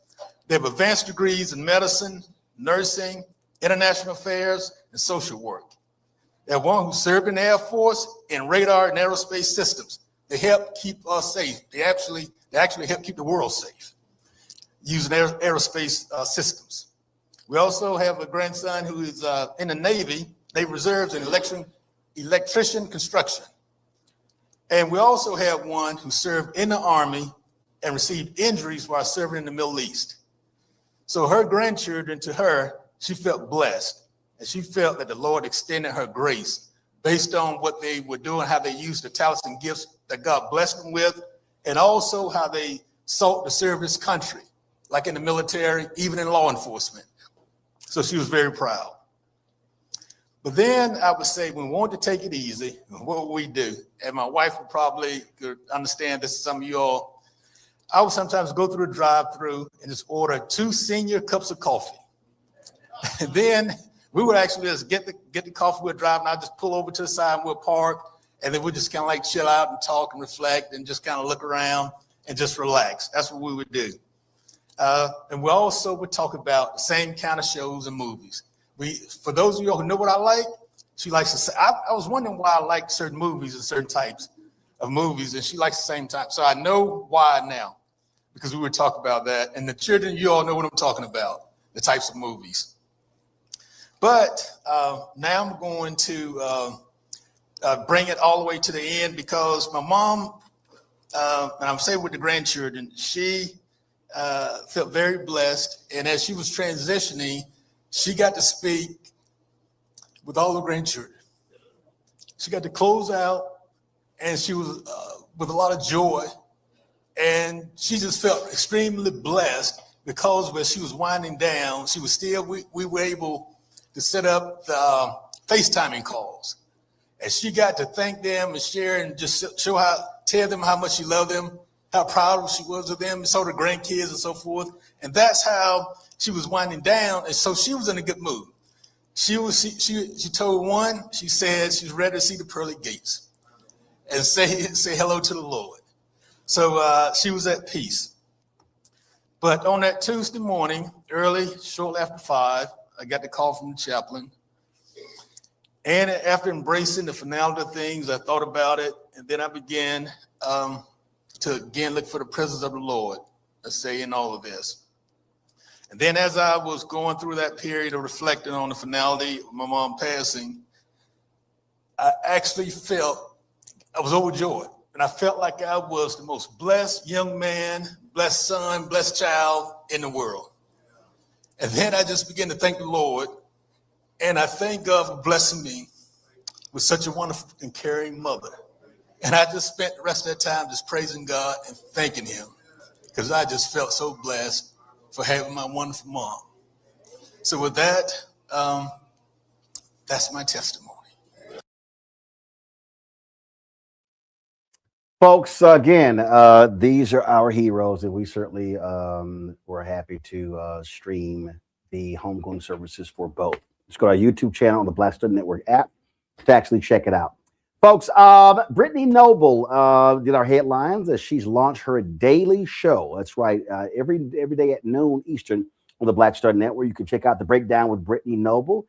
They have advanced degrees in medicine, nursing, international affairs, and social work. They have one who served in the Air Force in radar and aerospace systems. They help keep us safe. They actually help keep the world safe using aerospace systems. We also have a grandson who is in the Navy, Navy Reserves, in electrician construction. And we also have one who served in the Army and received injuries while serving in the Middle East. So her grandchildren, to her, she felt blessed, and she felt that the Lord extended her grace based on what they were doing, how they used the talents and gifts that God blessed them with, and also how they sought to serve his country, like in the military, even in law enforcement. So she was very proud. But then I would say, when we wanted to take it easy, what would we do? And my wife would probably understand this, some of you all. I would sometimes go through a drive-through and just order 2 senior cups of coffee. And then we would actually just get the coffee, we'd drive, and I'd just pull over to the side and we'll park. And then we'd just kind of like chill out and talk and reflect and just kind of look around and just relax. That's what we would do. And we also would talk about the same kind of shows and movies. For those of you who know what I like, she likes to say, I was wondering why I like certain movies and certain types of movies, and she likes the same type. So I know why now, because we would talk about that. And the children, you all know what I'm talking about, the types of movies. But now I'm going to bring it all the way to the end, because my mom, and I'm saying with the grandchildren, she felt very blessed. And as she was transitioning, she got to speak with all the grandchildren. She got to close out, and she was with a lot of joy. And she just felt extremely blessed, because when she was winding down, she was still, we were able to set up the FaceTiming calls. And she got to thank them and share and just tell them how much she loved them. how proud she was of them, and so the grandkids and so forth. And that's how she was winding down. And so she was in a good mood. She told one, she said she's ready to see the pearly gates and say hello to the Lord. So she was at peace. But on that Tuesday morning, early, shortly after 5, I got the call from the chaplain. And after embracing the finality of things, I thought about it, and then I began to again look for the presence of the Lord, let's say, in all of this. And then as I was going through that period of reflecting on the finality of my mom passing, I actually felt, I was overjoyed. And I felt like I was the most blessed young man, blessed son, blessed child in the world. And then I just began to thank the Lord. And I thank God for blessing me with such a wonderful and caring mother. And I just spent the rest of that time just praising God and thanking him, because I just felt so blessed for having my wonderful mom. So with that, that's my testimony. Folks, again, these are our heroes, and we certainly were happy to stream the homegoing services for both. Just go to our YouTube channel on the Black Star Network app to actually check it out. Folks, Brittany Noble did our headlines as she's launched her daily show. That's right, every day at noon Eastern on the Black Star Network. You can check out the breakdown with Brittany Noble,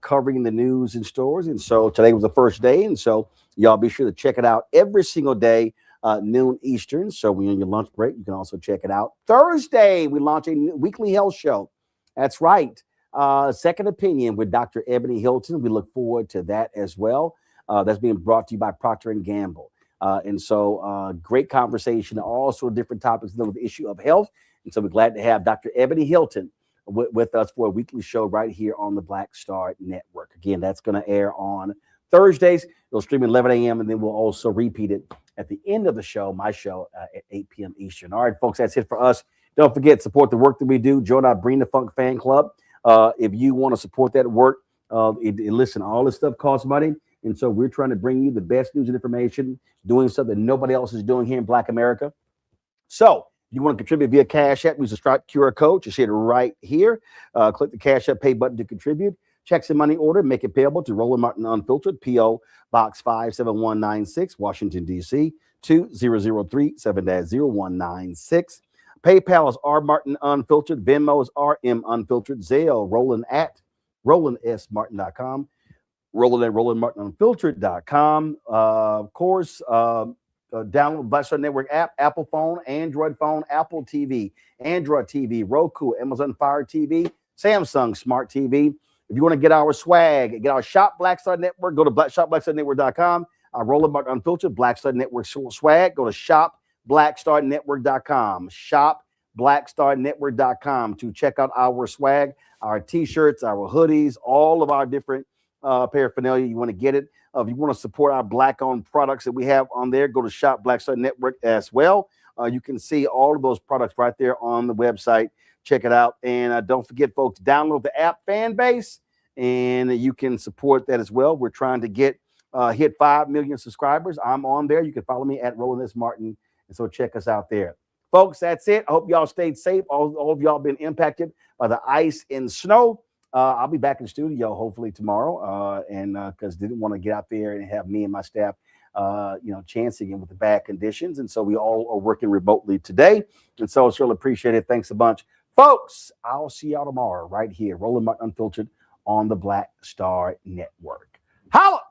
covering the news and stories. And so today was the first day, and so y'all be sure to check it out every single day, noon Eastern. So when you're on your lunch break, you can also check it out. Thursday, we launch a weekly health show. That's right. Second Opinion with Dr. Ebony Hilton. We look forward to that as well. That's being brought to you by Procter & Gamble. And so great conversation, also different topics dealing with the issue of health. And so we're glad to have Dr. Ebony Hilton with us for a weekly show right here on the Black Star Network. Again, that's going to air on Thursdays. It'll stream at 11 a.m. and then we'll also repeat it at the end of the show, my show, at 8 p.m. Eastern. All right, folks, that's it for us. Don't forget, support the work that we do. Join our Bring the Funk fan club. If you want to support that work, listen, all this stuff costs money. And so we're trying to bring you the best news and information, doing something nobody else is doing here in Black America. So if you want to contribute via Cash App, use the Stripe QR code. You see it right here. Click the Cash App Pay button to contribute. Checks and money order, make it payable to Roland Martin Unfiltered, P.O. Box 57196, Washington, D.C., 2003 7-0196. PayPal is R Martin Unfiltered. Venmo is RM Unfiltered. Zelle, Roland at RolandSMartin.com. Roland at RolandMartinUnfiltered.com. Of course, download Black Star Network app, Apple phone, Android phone, Apple TV, Android TV, Roku, Amazon Fire TV, Samsung Smart TV. If you want to get our swag, get our Shop Black Star Network, go to shopblackstarnetwork.com. Roland Martin Unfiltered, Black Star Network swag, go to shopblackstarnetwork.com. Shopblackstarnetwork.com to check out our swag, our t-shirts, our hoodies, all of our different paraphernalia. You want to get it. If you want to support our Black-owned products that we have on there, go to Shop Black Star Network as well. You can see all of those products right there on the website. Check it out. And don't forget, folks, download the app Fan Base, and you can support that as well. We're trying to get hit 5 million subscribers. I'm on there. You can follow me at Roland S. Martin. And so check us out there. Folks, that's it. I hope y'all stayed safe. All of y'all been impacted by the ice and snow. I'll be back in the studio hopefully tomorrow, and because didn't want to get out there and have me and my staff, chancing it with the bad conditions. And so we all are working remotely today. And so it's really appreciated. Thanks a bunch. Folks, I'll see y'all tomorrow right here. Roland Martin Unfiltered on the Black Star Network. Holla!